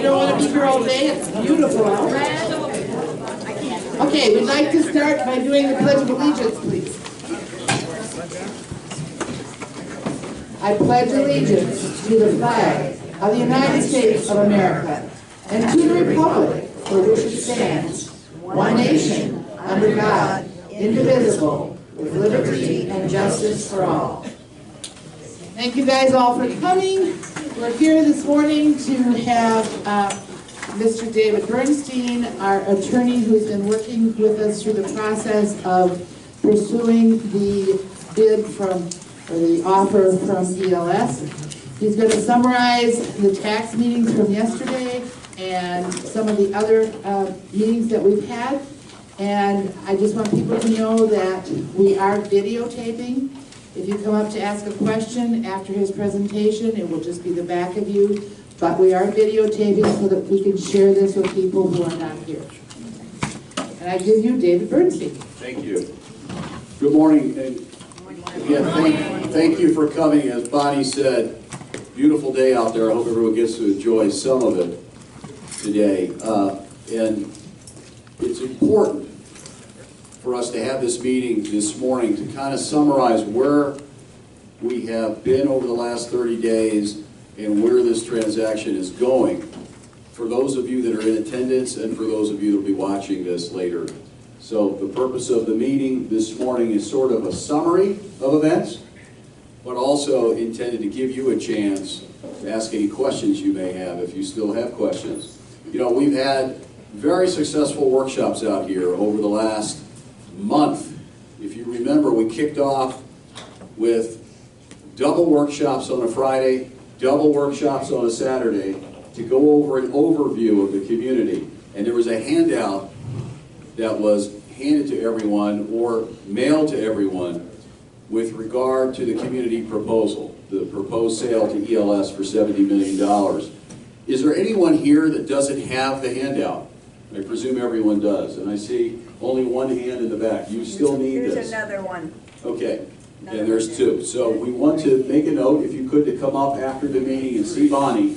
don't want to be here all day. It's beautiful out. Okay, we'd like to start by doing the Pledge of Allegiance, please. I pledge allegiance to the flag of the United States of America and to the republic for which it stands, one nation, under God, indivisible, with liberty and justice for all. Thank you guys all for coming. We're here this morning to have Mr. David Bernstein, our attorney who's been working with us through the process of pursuing the bid from, or the offer from ELS. He's going to summarize the tax meetings from yesterday and some of the other meetings that we've had. And I just want people to know that we are videotaping. If you come up to ask a question after his presentation, it will just be the back of you. But we are videotaping so that we can share this with people who are not here. And I give you David Bernstein. Thank you. Good morning. And again, thank you for coming. As Bonnie said, beautiful day out there. I hope everyone gets to enjoy some of it today. And it's important for us to have this meeting this morning to kind of summarize where we have been over the last 30 days and where this transaction is going, for those of you that are in attendance and for those of you that will be watching this later. So the purpose of the meeting this morning is sort of a summary of events, but also intended to give you a chance to ask any questions you may have if you still have questions. You know, we've had very successful workshops out here over the last month. If you remember, we kicked off with double workshops on a Friday, double workshops on a Saturday to go over an overview of the community. And there was a handout that was handed to everyone or mailed to everyone with regard to the community proposal, the proposed sale to ELS for $70 million. Is there anyone here that doesn't have the handout? I presume everyone does, and I see only one hand in the back. You still need this. Here's another one. Okay, and there's two. So we want to make a note, if you could, to come up after the meeting and see Bonnie.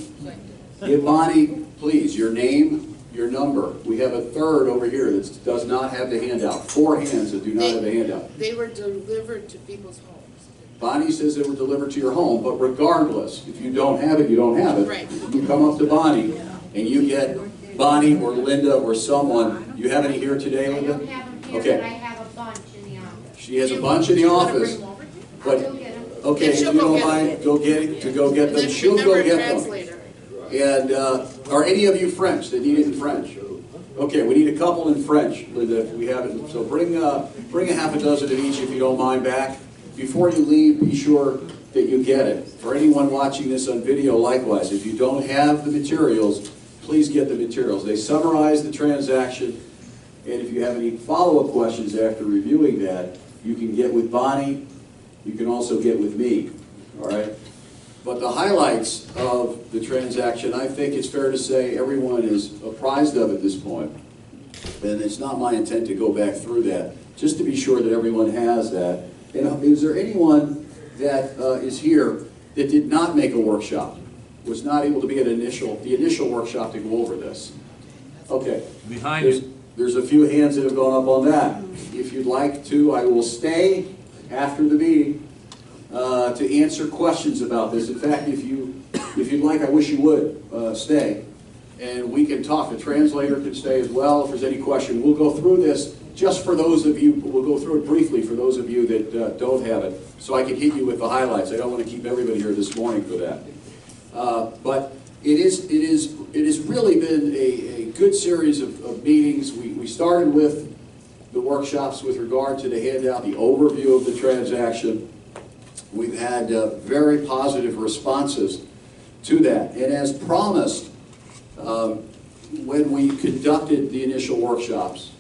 Give Bonnie, please, your name, your number. We have a third over here that does not have the handout. 4 hands that do not have a handout. They were delivered to people's homes. Bonnie says they were delivered to your home, but regardless, if you don't have it, you don't have it. Right. You come up to Bonnie and you get Bonnie or Linda or someone. You have any here today, Linda? I don't have them here, Okay. but I have a bunch in the office. She has a bunch in the office. But, okay, if you don't mind, go get them. She'll go get them. And are any of you French that need it in French? Okay, we need a couple in French, Linda, if we have it. So bring a half a dozen of each if you don't mind back. Before you leave, be sure that you get it. For anyone watching this on video, likewise, if you don't have the materials, please get the materials. They summarize the transaction, and if you have any follow-up questions after reviewing that, you can get with Bonnie. You can also get with me, all right? But the highlights of the transaction, I think it's fair to say everyone is apprised of at this point. And it's not my intent to go back through that, just to be sure that everyone has that. And is there anyone that is here that did not make a workshop, was not able to be at the initial workshop to go over this? Okay. There's a few hands that have gone up on that. If you'd like to, I will stay after the meeting to answer questions about this. In fact, if you'd like, I wish you would stay, and we can talk. The translator can stay as well. If there's any question, we'll go through this just for those of you. We'll go through it briefly for those of you that don't have it, so I can hit you with the highlights. I don't want to keep everybody here this morning for that. But it has really been a good series of meetings. We started with the workshops with regard to the handout, the overview of the transaction. We've had very positive responses to that. And as promised, when we conducted the initial workshops,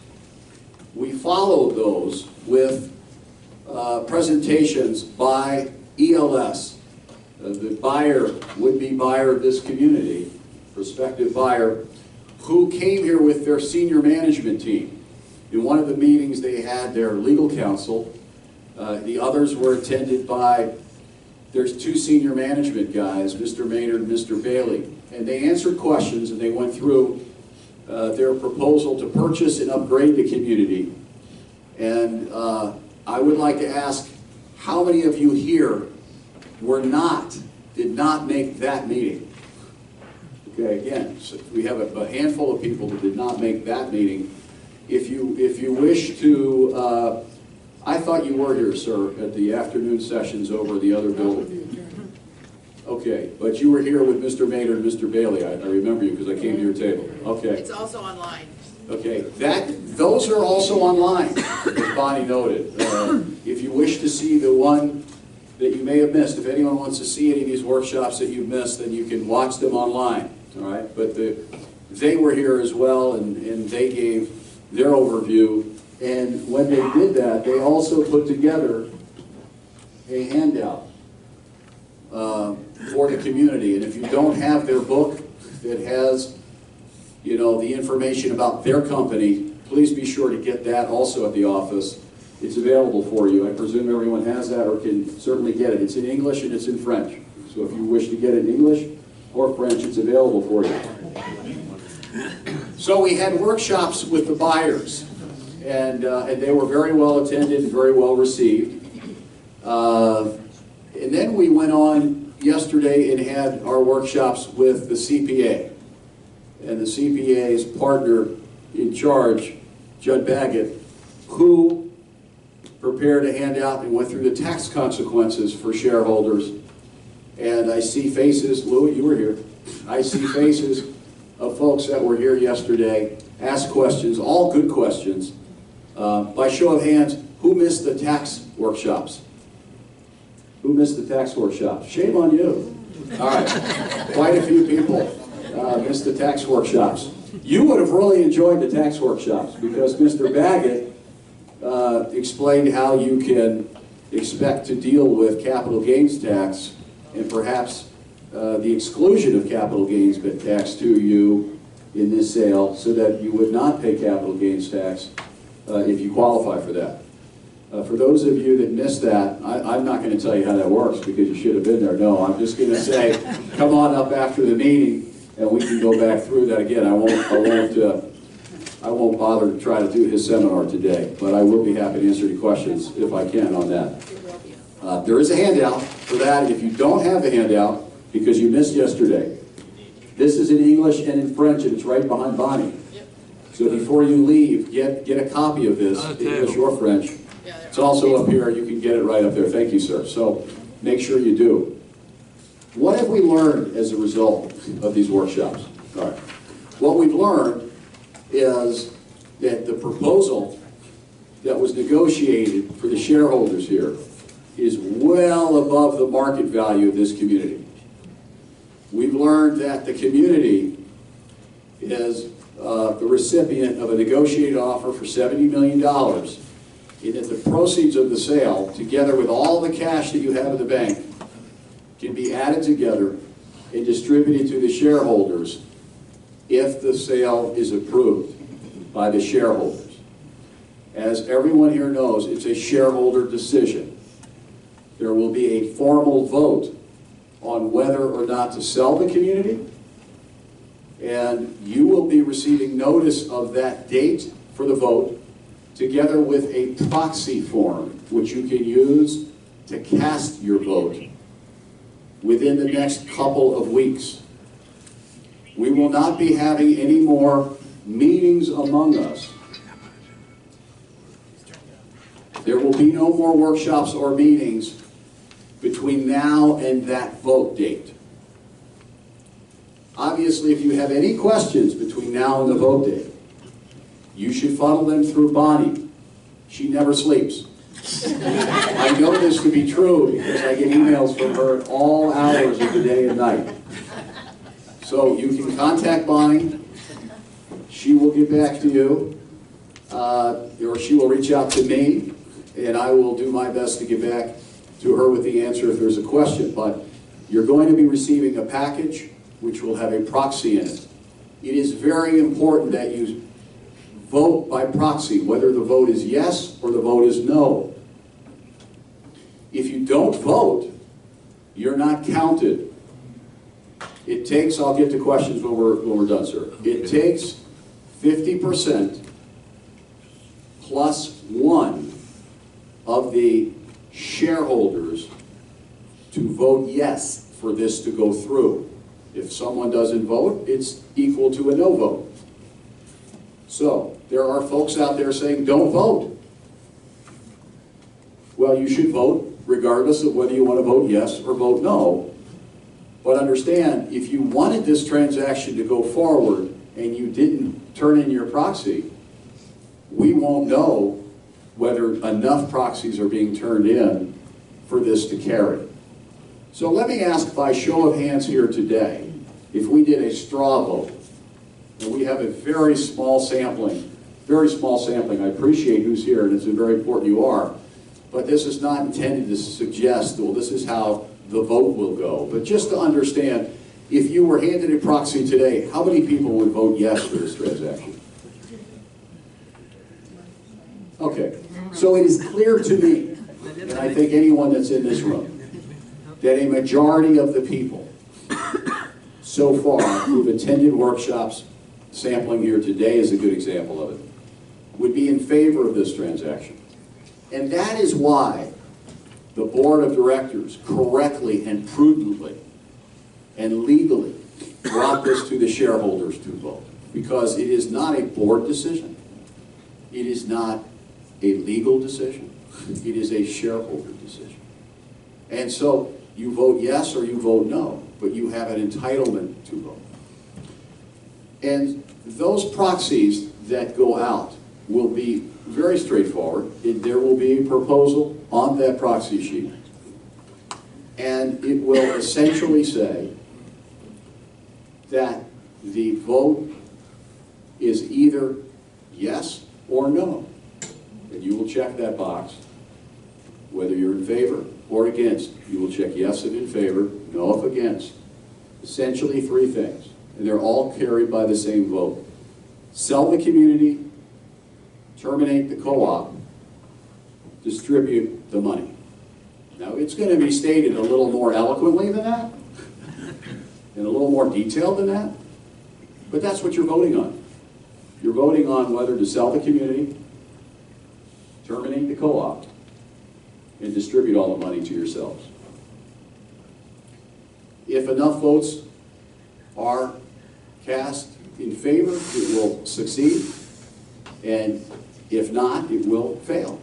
we followed those with presentations by ELS, the buyer, would-be buyer of this community, prospective buyer, who came here with their senior management team. In one of the meetings, they had their legal counsel. The others were attended by, there's 2 senior management guys, Mr. Maynard and Mr. Bailey. and they answered questions, and they went through their proposal to purchase and upgrade the community. And I would like to ask, how many of you here did not make that meeting? Okay, again, so we have a handful of people that did not make that meeting. If you wish to, I thought you were here, sir, at the afternoon sessions over the other building. Okay, but you were here with Mr. Maynard and Mr. Bailey. I remember you because I came to your table. Okay. It's also online. Okay, those are also online, as Bonnie noted. If you wish to see the one that you may have missed, if anyone wants to see any of these workshops that you've missed, then you can watch them online, all right? But they were here as well, and they gave their overview. And when they did that, they also put together a handout for the community. And if you don't have their book that has, you know, the information about their company, please be sure to get that also at the office. It's available for you. I presume everyone has that or can certainly get it. It's in English and it's in French. So if you wish to get it in English or French, it's available for you. So we had workshops with the buyers, and they were very well attended and very well received. And then we went on yesterday and had our workshops with the CPA. And the CPA's partner in charge, Judd Baggett, who prepared a handout and went through the tax consequences for shareholders. And I see faces, Lou, you were here. I see faces of folks that were here yesterday, ask questions, all good questions. By show of hands, who missed the tax workshops? Who missed the tax workshops? Shame on you. All right, quite a few people missed the tax workshops. You would have really enjoyed the tax workshops because Mr. Baggett explained how you can expect to deal with capital gains tax and perhaps the exclusion of capital gains tax to you in this sale so that you would not pay capital gains tax if you qualify for that. For those of you that missed that, I'm not going to tell you how that works because you should have been there. No, I'm just going to say, come on up after the meeting and we can go back through that again. I won't bother to try to do his seminar today, but I will be happy to answer any questions if I can on that. There is a handout for that. If you don't have the handout because you missed yesterday, this is in English and in French, and it's right behind Bonnie. So before you leave, get a copy of this, English or French. It's also up here. You can get it right up there. Thank you, sir. So make sure you do. What have we learned as a result of these workshops? All right. What we've learned is that the proposal that was negotiated for the shareholders here is well above the market value of this community. We've learned that the community is the recipient of a negotiated offer for $70 million, and that the proceeds of the sale, together with all the cash that you have in the bank, can be added together and distributed to the shareholders if the sale is approved by the shareholders. As everyone here knows, it's a shareholder decision. There will be a formal vote on whether or not to sell the community, and you will be receiving notice of that date for the vote together with a proxy form which you can use to cast your vote within the next couple of weeks. We will not be having any more meetings among us. There will be no more workshops or meetings between now and that vote date. Obviously, if you have any questions between now and the vote date, you should funnel them through Bonnie. She never sleeps. I know this to be true because I get emails from her at all hours of the day and night. So you can contact Bonnie. She will get back to you, or she will reach out to me, and I will do my best to get back to her with the answer if there's a question. But you're going to be receiving a package which will have a proxy in it. It is very important that you vote by proxy, whether the vote is yes or the vote is no. If you don't vote, you're not counted. It takes, I'll get to questions when we're done, sir. It takes 50% plus one of the shareholders to vote yes for this to go through. If someone doesn't vote, it's equal to a no vote. So there are folks out there saying, don't vote. Well, you should vote regardless of whether you want to vote yes or vote no. But understand, if you wanted this transaction to go forward and you didn't turn in your proxy, we won't know whether enough proxies are being turned in for this to carry. So let me ask by show of hands here today, if we did a straw vote, and we have a very small sampling, I appreciate who's here, and it's very important you are, but this is not intended to suggest, well, this is how the vote will go. But just to understand, if you were handed a proxy today, how many people would vote yes for this transaction? Okay, so it is clear to me, and I think anyone that's in this room, that a majority of the people so far who've attended workshops, sampling here today is a good example of it, would be in favor of this transaction. And that is why the board of directors correctly and prudently and legally brought this to the shareholders to vote, because it is not a board decision. It is not a legal decision. It is a shareholder decision. And so you vote yes or you vote no, but you have an entitlement to vote. And those proxies that go out will be very straightforward. There will be a proposal on that proxy sheet, and it will essentially say that the vote is either yes or no. And you will check that box, whether you're in favor or against. You will check yes if in favor, no if against. Essentially three things, and they're all carried by the same vote. Sell the community, terminate the co-op, distribute the money. Now, it's going to be stated a little more eloquently than that, and a little more detailed than that, but that's what you're voting on. You're voting on whether to sell the community, terminate the co-op, and distribute all the money to yourselves. If enough votes are cast in favor, it will succeed, and if not, it will fail.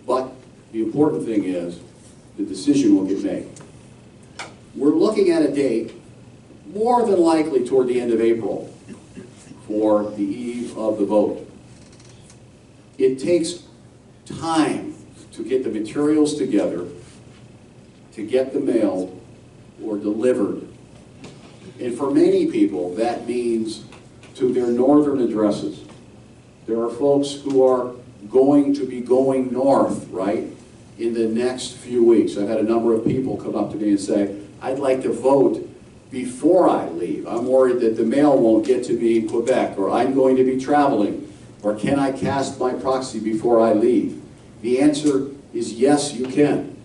But the important thing is the decision will get made. We're looking at a date more than likely toward the end of April for the eve of the vote. It takes time to get the materials together, to get them mailed or delivered. And for many people, that means to their northern addresses. There are folks who are going to be going north, right, in the next few weeks. I've had a number of people come up to me and say, I'd like to vote before I leave. I'm worried that the mail won't get to me in Quebec, or I'm going to be traveling, or can I cast my proxy before I leave? The answer is yes, you can.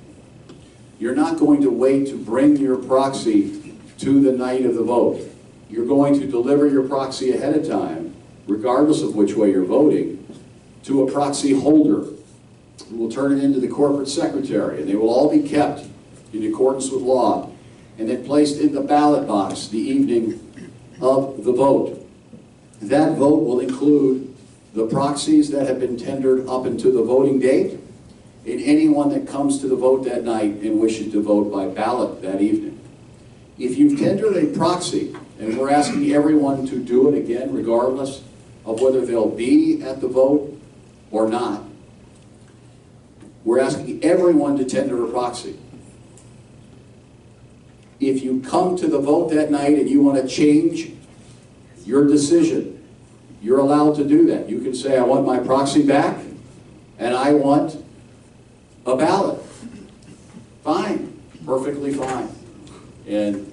You're not going to wait to bring your proxy to the night of the vote. You're going to deliver your proxy ahead of time, regardless of which way you're voting, to a proxy holder who will turn it into the corporate secretary, and they will all be kept in accordance with law, and then placed in the ballot box the evening of the vote. That vote will include the proxies that have been tendered up until the voting date, and anyone that comes to the vote that night and wishes to vote by ballot that evening. If you've tendered a proxy, and we're asking everyone to do it again regardless of whether they'll be at the vote or not, we're asking everyone to tender a proxy. If you come to the vote that night and you want to change your decision, you're allowed to do that. You can say, I want my proxy back, and I want a ballot. Fine, perfectly fine. And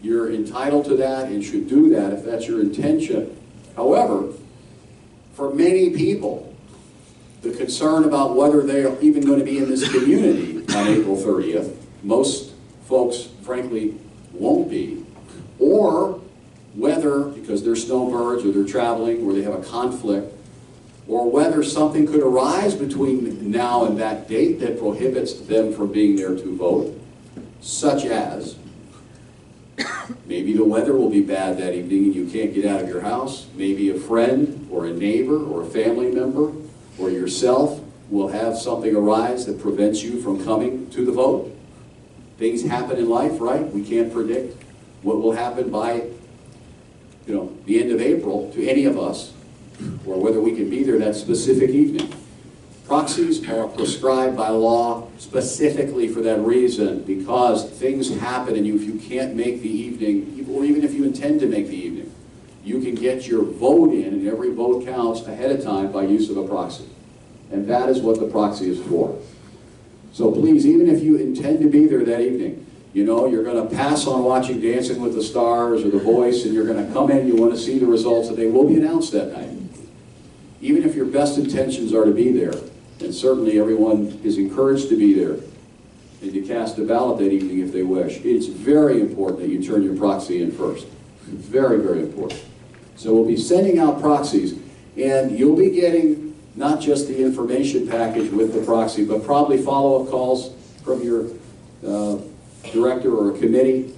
you're entitled to that and should do that if that's your intention. However, for many people, the concern about whether they're even going to be in this community on April 30th, most folks frankly won't be, or whether, because they're snowbirds or they're traveling or they have a conflict, or whether something could arise between now and that date that prohibits them from being there to vote, such as maybe the weather will be bad that evening and you can't get out of your house. Maybe a friend or a neighbor or a family member or yourself will have something arise that prevents you from coming to the vote. Things happen in life, right? We can't predict what will happen by, the end of April to any of us, or whether we can be there that specific evening. Proxies are prescribed by law specifically for that reason, because things happen and if you can't make the evening, or even if you intend to make the evening, you can get your vote in, and every vote counts ahead of time by use of a proxy. And that is what the proxy is for. So please, even if you intend to be there that evening, you're going to pass on watching Dancing with the Stars or The Voice, and you're going to come in, you want to see the results, and they will be announced that night. Even if your best intentions are to be there, and certainly everyone is encouraged to be there, and to cast a ballot that evening if they wish, it's very important that you turn your proxy in first. Very, very important. So we'll be sending out proxies, and you'll be getting not just the information package with the proxy, but probably follow-up calls from your director or a committee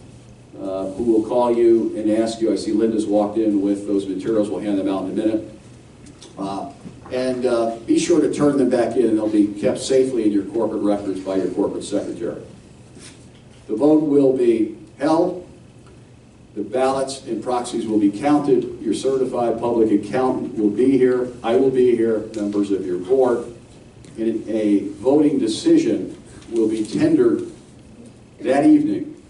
who will call you and ask you. I see Linda's walked in with those materials. We'll hand them out in a minute. And be sure to turn them back in, and they'll be kept safely in your corporate records by your corporate secretary. The vote will be held. The ballots and proxies will be counted. Your certified public accountant will be here. I will be here, members of your board. And a voting decision will be tendered that evening.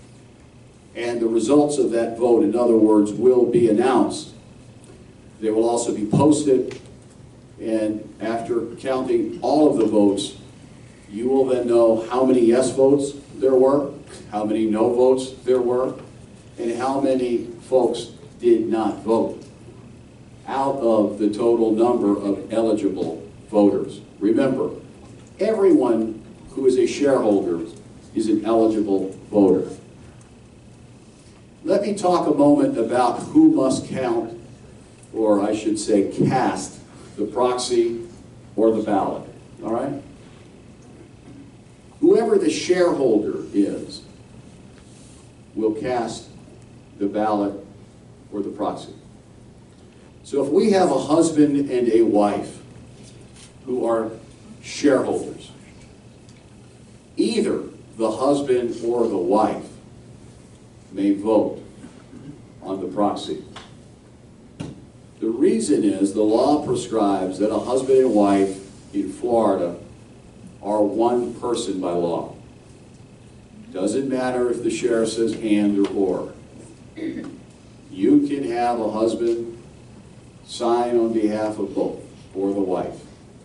And the results of that vote, in other words, will be announced. They will also be posted. And after counting all of the votes, you will then know how many yes votes there were, how many no votes there were, and how many folks did not vote out of the total number of eligible voters. Remember, everyone who is a shareholder is an eligible voter. Let me talk a moment about who must count, or I should say cast, the proxy or the ballot, all right? Whoever the shareholder is will cast the ballot or the proxy. So if we have a husband and a wife who are shareholders, either the husband or the wife may vote on the proxy. The reason is the law prescribes that a husband and wife in Florida are one person by law. Doesn't matter if the sheriff says and or. You can have a husband sign on behalf of both, or the wife.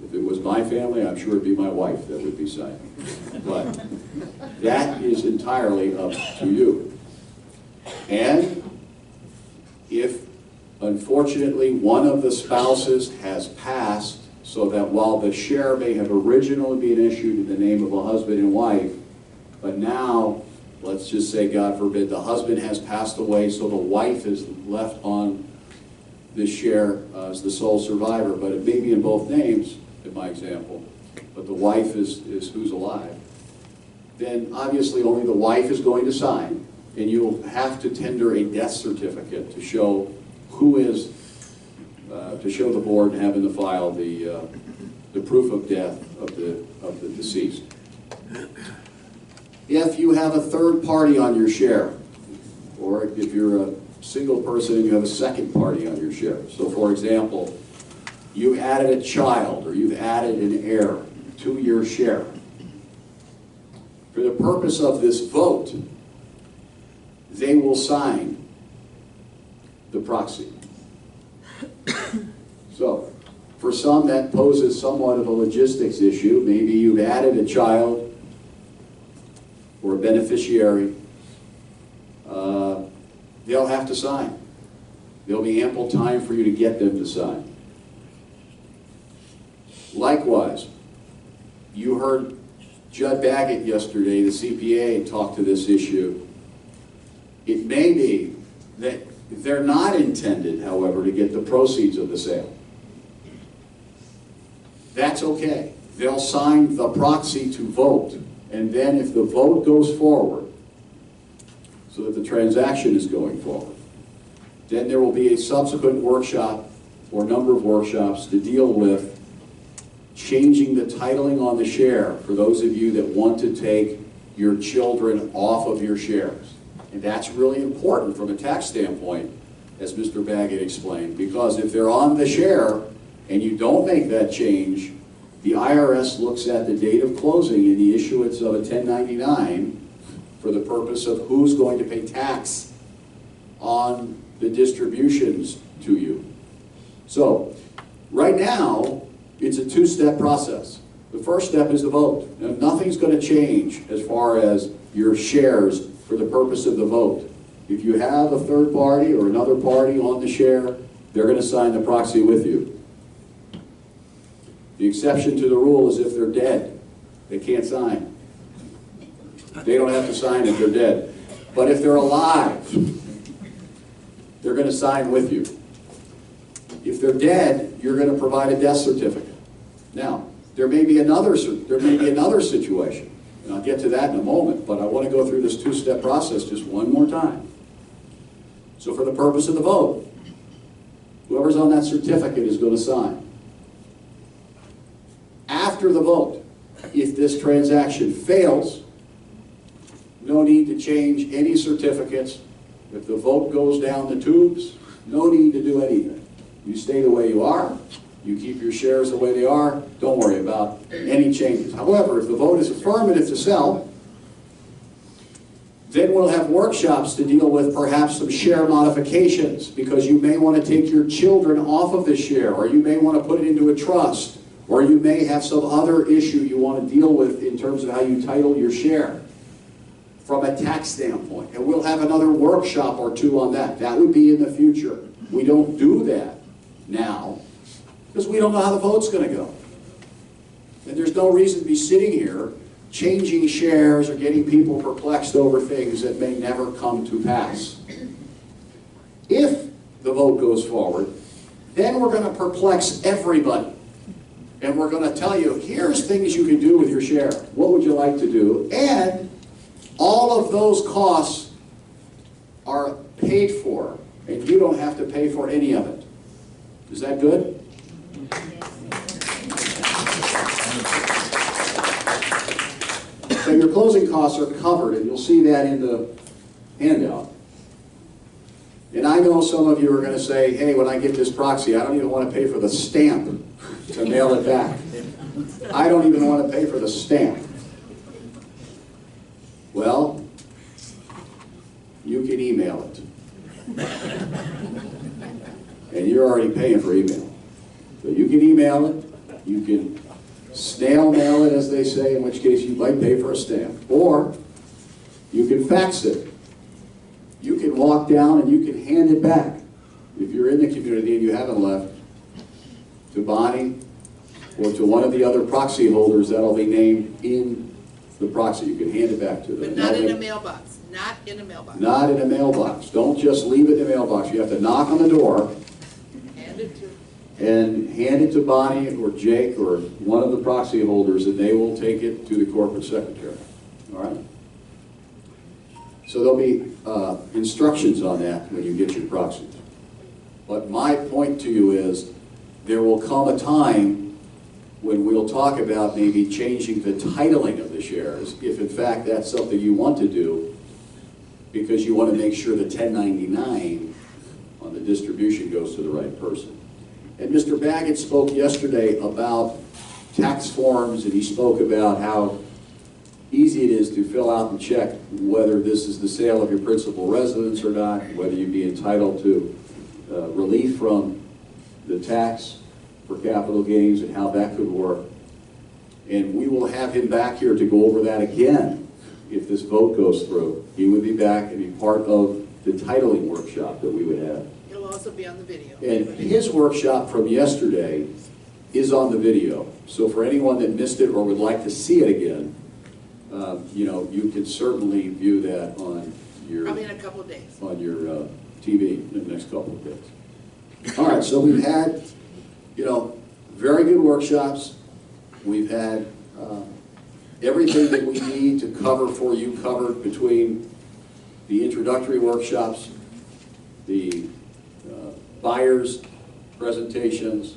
If it was my family, I'm sure it'd be my wife that would be signing. But that is entirely up to you. And if, unfortunately, one of the spouses has passed, so that while the share may have originally been issued in the name of a husband and wife, but now, let's just say, God forbid, the husband has passed away, so the wife is left on this share as the sole survivor, but it may be in both names, in my example, but the wife is who's alive, then obviously only the wife is going to sign, and you'll have to tender a death certificate to show who is, to show the board and have in the file the proof of death of the deceased. If you have a third party on your share, or if you're a single person and you have a second party on your share. So for example, you added a child or you've added an heir to your share. For the purpose of this vote, they will sign the proxy. So, for some that poses somewhat of a logistics issue. Maybe you've added a child or a beneficiary. They'll have to sign. There'll be ample time for you to get them to sign. Likewise, you heard Judd Baggett yesterday, the CPA, talk to this issue. It may be that they're not intended, however, to get the proceeds of the sale. That's okay. They'll sign the proxy to vote, and then if the vote goes forward, so that the transaction is going forward, then there will be a subsequent workshop or number of workshops to deal with changing the titling on the share for those of you that want to take your children off of your shares. And that's really important from a tax standpoint, as Mr. Baggett explained, because if they're on the share and you don't make that change, the IRS looks at the date of closing and the issuance of a 1099 for the purpose of who's going to pay tax on the distributions to you. So, right now, it's a two-step process. The first step is the vote. Now, nothing's going to change as far as your shares for the purpose of the vote. If you have a third party or another party on the share, they're going to sign the proxy with you. The exception to the rule is if they're dead. They can't sign. They don't have to sign if they're dead. But if they're alive, they're going to sign with you. If they're dead, you're going to provide a death certificate. Now, there may be another situation, and I'll get to that in a moment, but I want to go through this two-step process just one more time. So for the purpose of the vote, whoever's on that certificate is going to sign. After the vote, if this transaction fails, no need to change any certificates. If the vote goes down the tubes, no need to do anything. You stay the way you are. You keep your shares the way they are. Don't worry about any changes. However, if the vote is affirmative to sell, then we'll have workshops to deal with perhaps some share modifications, because you may want to take your children off of the share, or you may want to put it into a trust, or you may have some other issue you want to deal with in terms of how you title your share from a tax standpoint. And we'll have another workshop or two on that. That would be in the future. We don't do that now because we don't know how the vote's going to go. And there's no reason to be sitting here changing shares or getting people perplexed over things that may never come to pass. If the vote goes forward, then we're going to perplex everybody. And we're going to tell you, here's things you can do with your share. What would you like to do? And all of those costs are paid for, and you don't have to pay for any of it. Is that good? So your closing costs are covered, and you'll see that in the handout. And I know some of you are going to say, hey, when I get this proxy, I don't even want to pay for the stamp to mail it back. I don't even want to pay for the stamp. Well, you can email it. And you're already paying for email. So you can email it, you can snail mail it, as they say, in which case you might pay for a stamp. Or you can fax it. You can walk down and you can hand it back, if you're in the community and you haven't left, to Bonnie or to one of the other proxy holders that'll be named in the proxy. You can hand it back to them. But not in a mailbox. Not in a mailbox. Not in a mailbox. Don't just leave it in the mailbox. You have to knock on the door Hand it to. and hand it to Bonnie or Jake or one of the proxy holders, and they will take it to the corporate secretary. All right? So there'll be instructions on that when you get your proxies. But my point to you is there will come a time when we'll talk about maybe changing the titling of the shares, if in fact that's something you want to do, because you want to make sure the 1099 on the distribution goes to the right person. And Mr. Baggett spoke yesterday about tax forms, and he spoke about how easy it is to fill out and check whether this is the sale of your principal residence or not, whether you'd be entitled to relief from the tax for capital gains and how that could work. And we will have him back here to go over that again if this vote goes through. He would be back and be part of the titling workshop that we would have. He'll also be on the video. And his workshop from yesterday is on the video. So for anyone that missed it or would like to see it again, you know, you can certainly view that on Probably in a couple of days. on your TV in the next couple of days. All right, so we've had, very good workshops. We've had everything that we need to cover for you covered between the introductory workshops, the buyers presentations,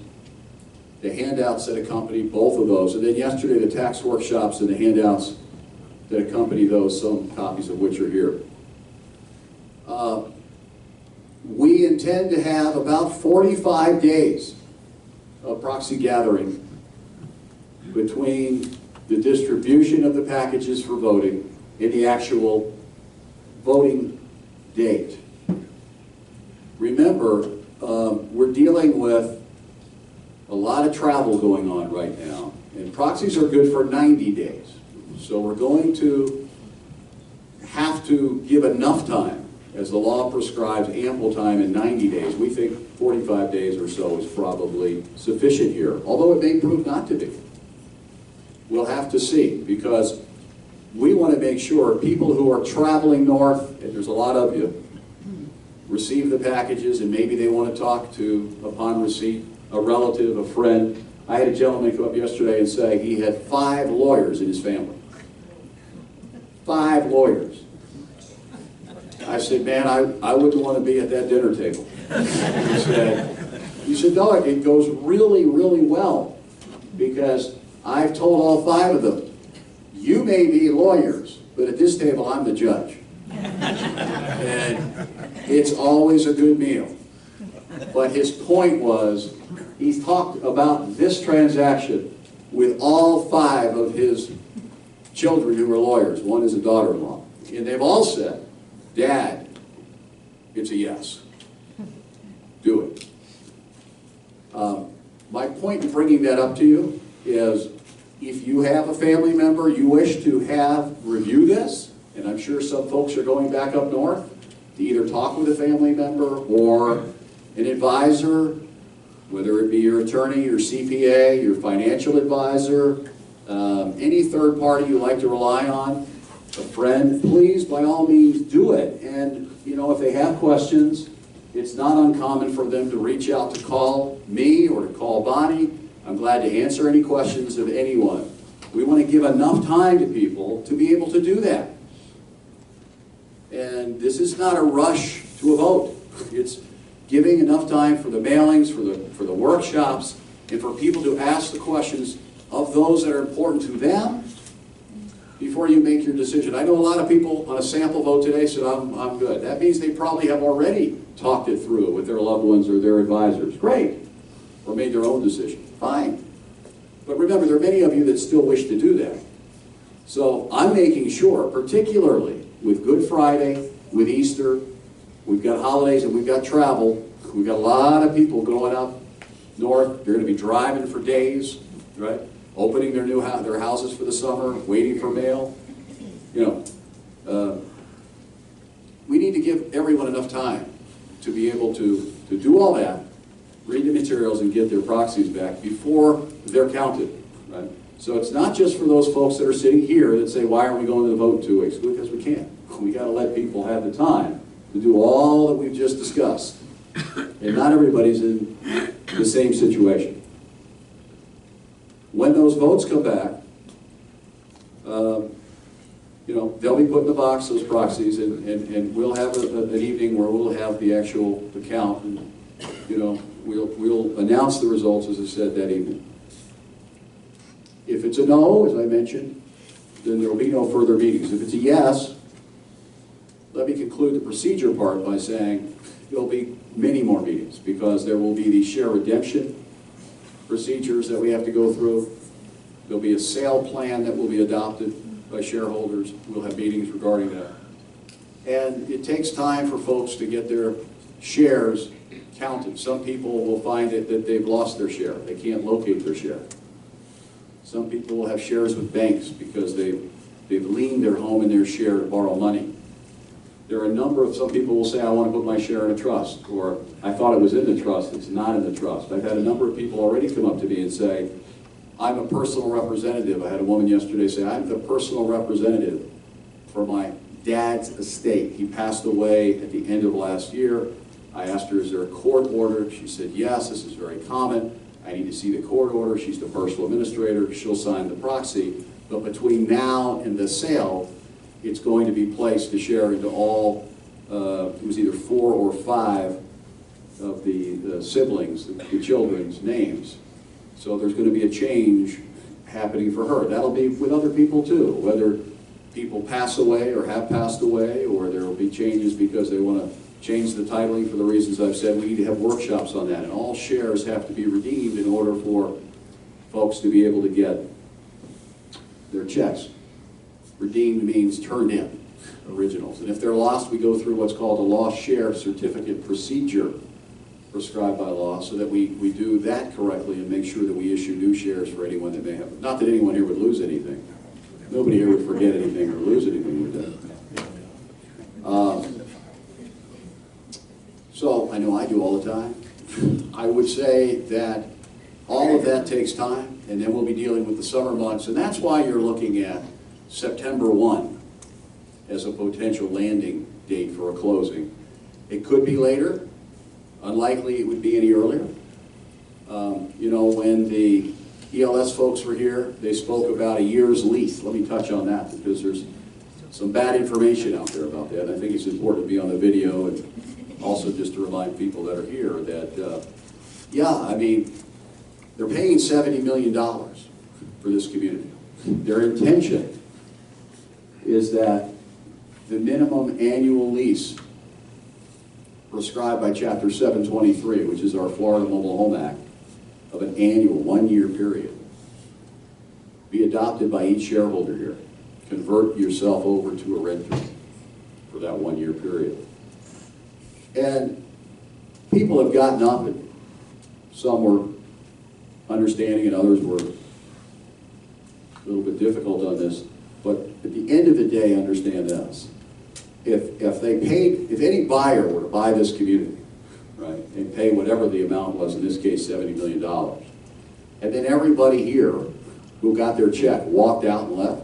the handouts that accompany both of those, and then yesterday the tax workshops and the handouts that accompany those, some copies of which are here. We intend to have about 45 days of proxy gathering between the distribution of the packages for voting and the actual voting date. Remember, we're dealing with a lot of travel going on right now, and proxies are good for 90 days. So we're going to have to give enough time, as the law prescribes ample time in 90 days. We think 45 days or so is probably sufficient here, although it may prove not to be. We'll have to see, because we want to make sure people who are traveling north, and there's a lot of you, receive the packages, and maybe they want to talk to, upon receipt, a relative, a friend. I had a gentleman come up yesterday and say he had 5 lawyers in his family. 5 lawyers. I said, man, I wouldn't want to be at that dinner table. He said, no, it goes really, really well, because I've told all 5 of them, you may be lawyers, but at this table, I'm the judge. And it's always a good meal. But his point was, he talked about this transaction with all 5 of his children who are lawyers. One is a daughter-in-law. And they've all said, Dad, it's a yes. Do it. My point in bringing that up to you is, if you have a family member you wish to have review this, and I'm sure some folks are going back up north to either talk with a family member or an advisor, whether it be your attorney, your CPA, your financial advisor, any third party you like to rely on, a friend, please, by all means, do it. And, if they have questions, it's not uncommon for them to reach out to call me or to call Bonnie. I'm glad to answer any questions of anyone. We want to give enough time to people to be able to do that. And this is not a rush to a vote. It's giving enough time for the mailings, for the workshops, and for people to ask the questions of those that are important to them before you make your decision. I know a lot of people on a sample vote today said, I'm good. That means they probably have already talked it through with their loved ones or their advisors. Great. Or made their own decision. Fine. But remember, there are many of you that still wish to do that. So I'm making sure, particularly with Good Friday, with Easter, we've got holidays and we've got travel. We've got a lot of people going up north. They're going to be driving for days, right? Opening their houses for the summer, waiting for mail. We need to give everyone enough time to be able to do all that, read the materials, and get their proxies back before they're counted, right? So it's not just for those folks that are sitting here that say, why aren't we going to the vote in 2 weeks? Because we can't. We got to let people have the time to do all that we've just discussed. And not everybody's in the same situation. When those votes come back, they'll be put in the box, those proxies, and we'll have an evening where we'll have the actual count, and we'll announce the results, as I said, that evening. If it's a no, as I mentioned, then there will be no further meetings. If it's a yes, let me conclude the procedure part by saying there'll be many more meetings, because there will be the share redemption procedures that we have to go through. There'll be a sale plan that will be adopted by shareholders. We'll have meetings regarding that. And it takes time for folks to get their shares counted. Some people will find that they've lost their share. They can't locate their share. Some people will have shares with banks because they've leaned their home in their share to borrow money. There are some people will say, I want to put my share in a trust, or I thought it was in the trust, it's not in the trust. I've had a number of people already come up to me and say, I'm a personal representative. I had a woman yesterday say, I'm the personal representative for my dad's estate. He passed away at the end of last year. I asked her, is there a court order? She said, yes, this is very common. I need to see the court order. She's the personal administrator. She'll sign the proxy. But between now and the sale, it's going to be placed to share into all, it was either 4 or 5 of the siblings, the children's names. So there's going to be a change happening for her. That'll be with other people too, whether people pass away or have passed away, or there will be changes because they want to change the titling for the reasons I've said. We need to have workshops on that, and all shares have to be redeemed in order for folks to be able to get their checks. Redeemed means turned in, originals. And if they're lost, we go through what's called a lost share certificate procedure prescribed by law, so that we do that correctly and make sure that we issue new shares for anyone that may have. Not that anyone here would lose anything. Nobody here would forget anything or lose anything with that. So I know I do all the time. I would say that all of that takes time, and then we'll be dealing with the summer months, and that's why you're looking at September 1 as a potential landing date for a closing. It could be later. Unlikely it would be any earlier. You know, when the ELS folks were here, they spoke about a year's lease. Let me touch on that, because there's some bad information out there about that. I think it's important to be on the video, and also just to remind people that are here that, yeah, I mean, they're paying $70 million for this community. Their intention is that the minimum annual lease prescribed by Chapter 723, which is our Florida Mobile Home Act, of an annual 1-year period, be adopted by each shareholder here. Convert yourself over to a renter for that 1-year period. And people have gotten up, and some were understanding and others were a little bit difficult on this, but at the end of the day, understand this. If any buyer were to buy this community, right, and pay whatever the amount was, in this case $70 million, and then everybody here who got their check walked out and left,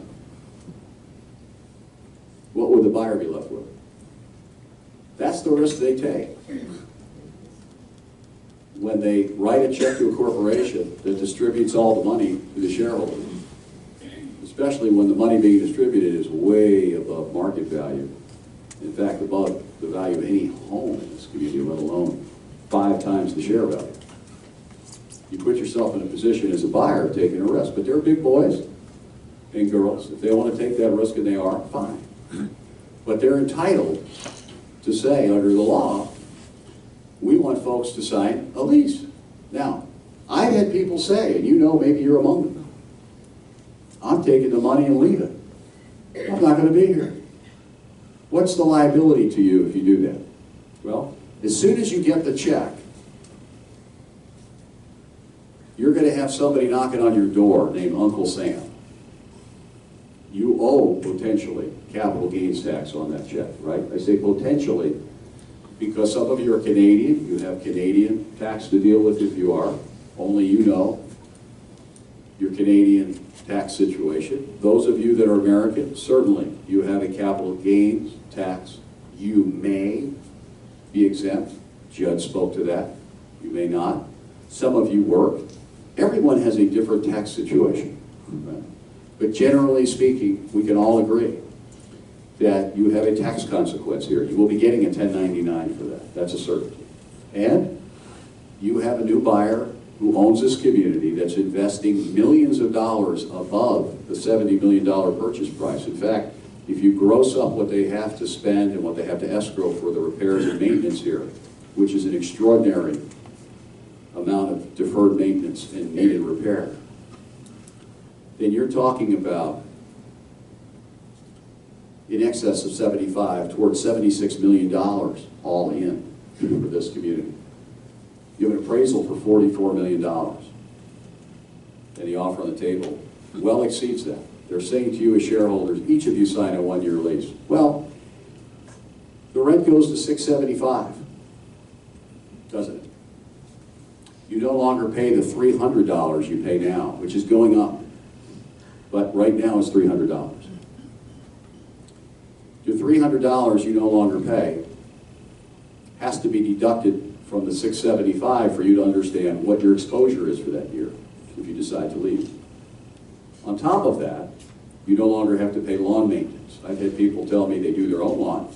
what would the buyer be left with? That's the risk they take when they write a check to a corporation that distributes all the money to the shareholders, especially when the money being distributed is way above market value. In fact, above the value of any home in this community, let alone 5 times the share value. You put yourself in a position as a buyer of taking a risk, but they're big boys and girls. If they want to take that risk, and they are, fine. But they're entitled to say, under the law, we want folks to sign a lease. Now, I've had people say, and you know, maybe you're among them, I'm taking the money and leaving. I'm not going to be here. What's the liability to you if you do that? Well, as soon as you get the check, you're going to have somebody knocking on your door named Uncle Sam. You owe, potentially, capital gains tax on that check, right? I say potentially because some of you are Canadian. You have Canadian tax to deal with if you are. Only you know your Canadian tax situation. Those of you that are American, certainly you have a capital gains tax. You may be exempt. Judge spoke to that. You may not. Some of you work. Everyone has a different tax situation. Right? But generally speaking, we can all agree that you have a tax consequence here. You will be getting a 1099 for that. That's a certainty. And you have a new buyer who owns this community that's investing millions of dollars above the $70 million purchase price. In fact, if you gross up what they have to spend and what they have to escrow for the repairs and maintenance here, which is an extraordinary amount of deferred maintenance and needed repair, then you're talking about in excess of 75 towards $76 million all in for this community. You have an appraisal for $44 million, and the offer on the table well exceeds that. They're saying to you as shareholders, each of you sign a 1-year lease. Well, the rent goes to $675, doesn't it? You no longer pay the $300 you pay now, which is going up, but right now it's $300. Your $300 you no longer pay has to be deducted from the $675 for you to understand what your exposure is for that year if you decide to leave. On top of that, you no longer have to pay lawn maintenance. I've had people tell me they do their own lawn.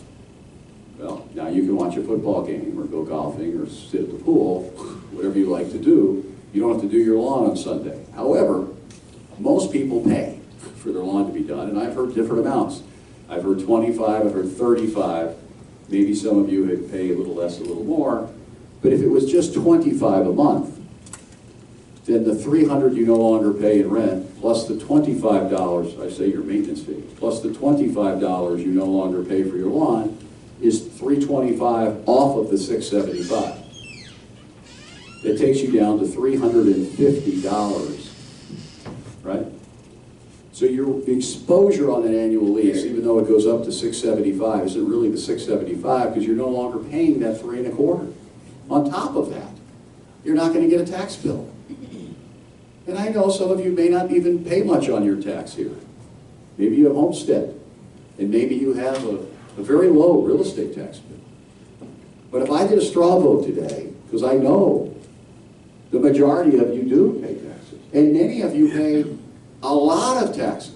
Well, now you can watch a football game or go golfing or sit at the pool, whatever you like to do. You don't have to do your lawn on Sunday. However, most people pay for their lawn to be done, and I've heard different amounts. I've heard 25, I've heard 35. Maybe some of you would pay a little less, a little more. But if it was just 25 a month, then the $300 you no longer pay in rent, plus the $25, I say your maintenance fee, plus the $25 you no longer pay for your lawn, is $325 off of the $675. That takes you down to $350, right? So your exposure on an annual lease, even though it goes up to $675, isn't really the $675 because you're no longer paying that $325. On top of that, you're not going to get a tax bill. And I know some of you may not even pay much on your tax here. Maybe you have homestead, and maybe you have a very low real estate tax bill. But if I did a straw vote today, because I know the majority of you do pay taxes, and many of you pay a lot of taxes,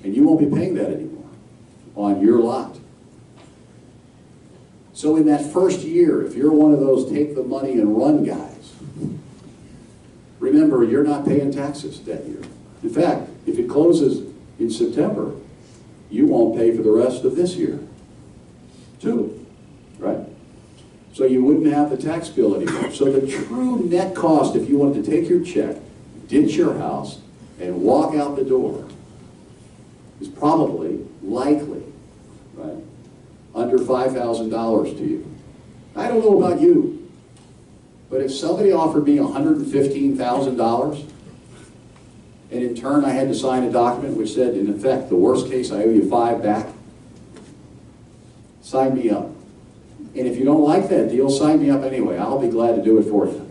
and you won't be paying that anymore on your lot. So in that first year, if you're one of those take the money and run guys, remember, you're not paying taxes that year. In fact, if it closes in September, you won't pay for the rest of this year, too, right? So you wouldn't have the tax bill anymore. So the true net cost, if you wanted to take your check, ditch your house, and walk out the door, is probably, likely, right, under $5,000 to you. I don't know about you, but if somebody offered me $115,000, and in turn I had to sign a document which said, in effect, the worst case, I owe you $5 back, sign me up. And if you don't like that deal, sign me up anyway. I'll be glad to do it for you.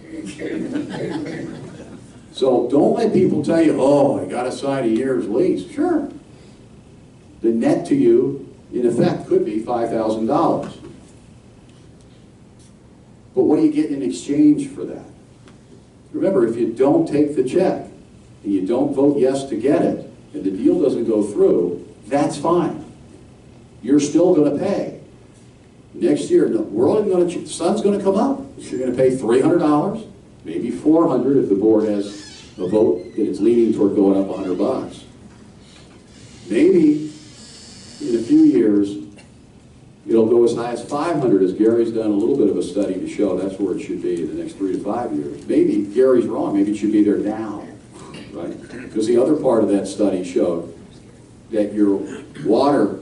So don't let people tell you, oh, I got to sign a year's lease. Sure. The net to you, in effect, could be $5,000. But what do you get in exchange for that? Remember, if you don't take the check, and you don't vote yes to get it, and the deal doesn't go through, that's fine. You're still going to pay. Next year, the sun's going to come up. You're going to pay $300, maybe $400 if the board has a vote that it's leaning toward going up $100. Maybe in a few years, it'll go as high as $500, as Gary's done a little bit of a study to show that's where it should be in the next 3 to 5 years. Maybe Gary's wrong. Maybe it should be there now, right? Because the other part of that study showed that your water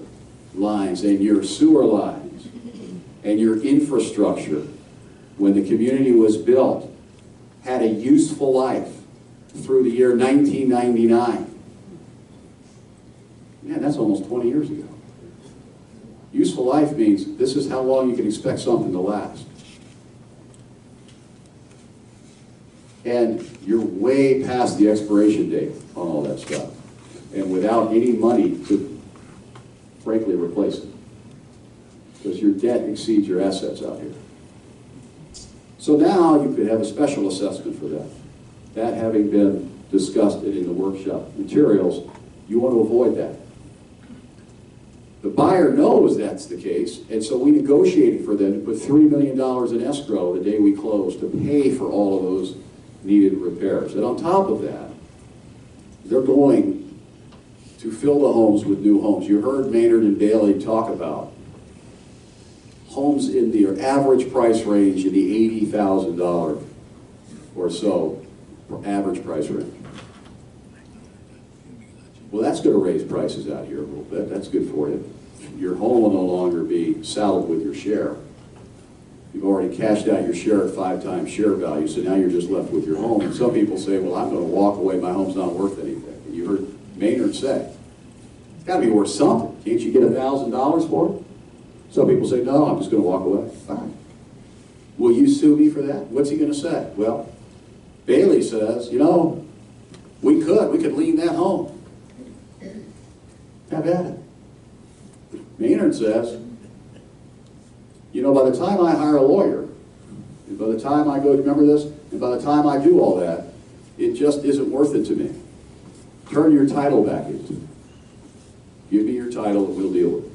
lines and your sewer lines and your infrastructure, when the community was built, had a useful life through the year 1999. Man, that's almost 20 years ago. Useful life means this is how long you can expect something to last. And you're way past the expiration date on all that stuff. And without any money to, frankly, replace it. Because your debt exceeds your assets out here. So now you could have a special assessment for that. That having been discussed in the workshop materials, you want to avoid that. The buyer knows that's the case, and so we negotiated for them to put $3 million in escrow the day we closed to pay for all of those needed repairs. And on top of that, they're going to fill the homes with new homes. You heard Maynard and Bailey talk about homes in the average price range in the $80,000 or so average price range. Well, that's going to raise prices out here a little bit. That's good for you. Your home will no longer be saddled with your share. You've already cashed out your share at 5 times share value, so now you're just left with your home. And some people say, well, I'm going to walk away. My home's not worth anything. And you heard Maynard say, it's got to be worth something. Can't you get $1,000 for it? Some people say, no, I'm just going to walk away. Fine. Will you sue me for that? What's he going to say? Well, Bailey says, you know, we could lien that home. Have at it. Maynard says, you know, by the time I hire a lawyer, and by the time I go, remember this, and by the time I do all that, it just isn't worth it to me. Turn your title back into. Give me your title and we'll deal with it.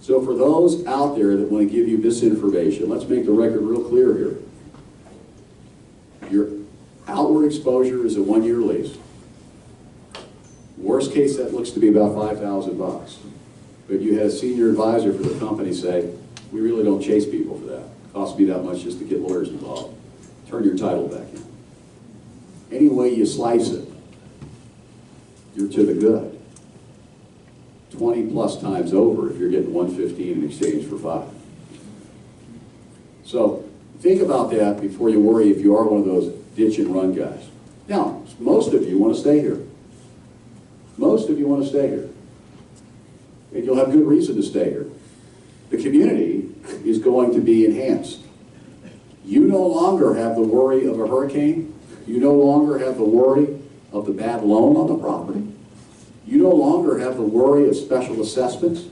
So for those out there that want to give you misinformation, let's make the record real clear here. Your outward exposure is a 1-year lease. Worst case, that looks to be about $5,000. But you had a senior advisor for the company say, we really don't chase people for that. It costs me that much just to get lawyers involved. Turn your title back in. Any way you slice it, you're to the good. 20 plus times over if you're getting 115 in exchange for 5. So think about that before you worry if you are one of those ditch and run guys. Now, most of you want to stay here. Most of you want to stay here. And you'll have good reason to stay here. The community is going to be enhanced. You no longer have the worry of a hurricane. You no longer have the worry of the bad loan on the property. You no longer have the worry of special assessments.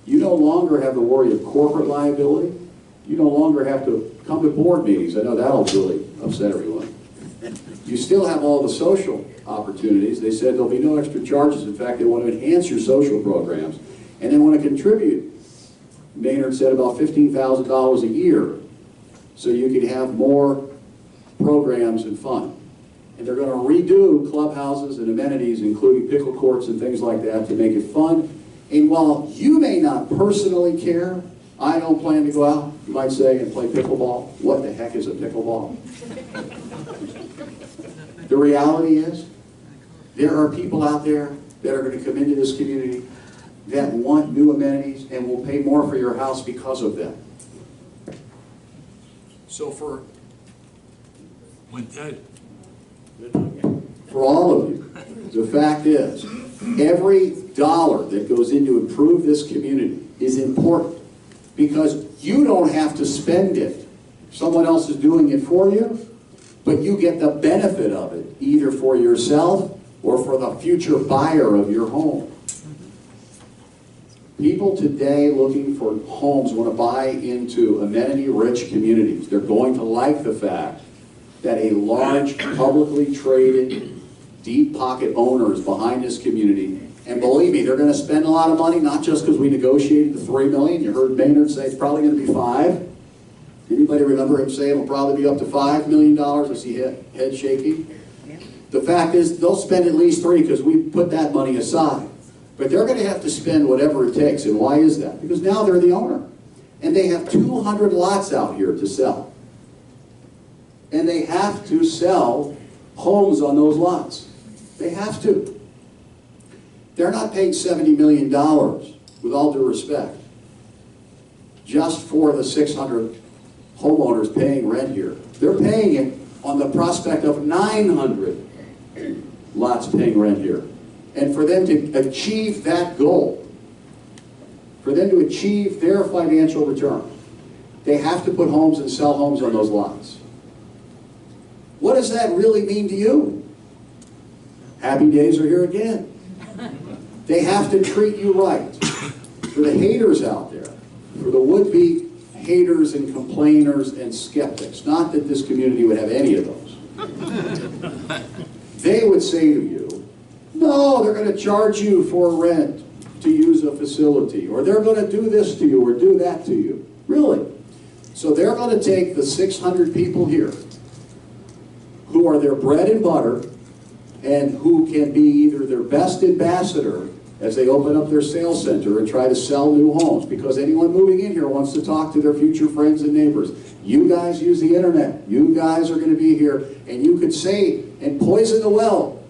You no longer have the worry of corporate liability. You no longer have to come to board meetings. I know that'll really upset everyone. You still have all the social opportunities. They said there'll be no extra charges. In fact, they want to enhance your social programs. And they want to contribute, Maynard said, about $15,000 a year so you can have more programs and fun. And they're going to redo clubhouses and amenities, including pickle courts and things like that, to make it fun. And while you may not personally care, I don't plan to go out, you might say, and play pickleball. What the heck is a pickleball? The reality is, there are people out there that are going to come into this community that want new amenities and will pay more for your house because of them. So for all of you, the fact is, every dollar that goes in to improve this community is important because you don't have to spend it. Someone else is doing it for you, but you get the benefit of it, either for yourself or for the future buyer of your home. People today looking for homes want to buy into amenity-rich communities. They're going to like the fact that a large, publicly traded, deep-pocket owner is behind this community. And believe me, they're going to spend a lot of money, not just because we negotiated the $3 million. You heard Maynard say it's probably going to be $5 million. Anybody remember him saying it'll probably be up to $5 million? I see head shaking. The fact is, they'll spend at least $3 million because we put that money aside. But they're going to have to spend whatever it takes. And why is that? Because now they're the owner. And they have 200 lots out here to sell. And they have to sell homes on those lots. They have to. They're not paying $70 million, with all due respect, just for the 600 homeowners paying rent here. They're paying it on the prospect of 900 lots paying rent here. And for them to achieve that goal, for them to achieve their financial return, they have to put homes and sell homes on those lots. What does that really mean to you? Happy days are here again. They have to treat you right. For the haters out there, for the would-be haters and complainers and skeptics, not that this community would have any of those, they would say to you, no, they're going to charge you for rent to use a facility, or they're going to do this to you or do that to you. Really? So they're going to take the 600 people here who are their bread and butter and who can be either their best ambassador as they open up their sales center and try to sell new homes, because anyone moving in here wants to talk to their future friends and neighbors. You guys use the internet. You guys are going to be here, and you could say and poison the well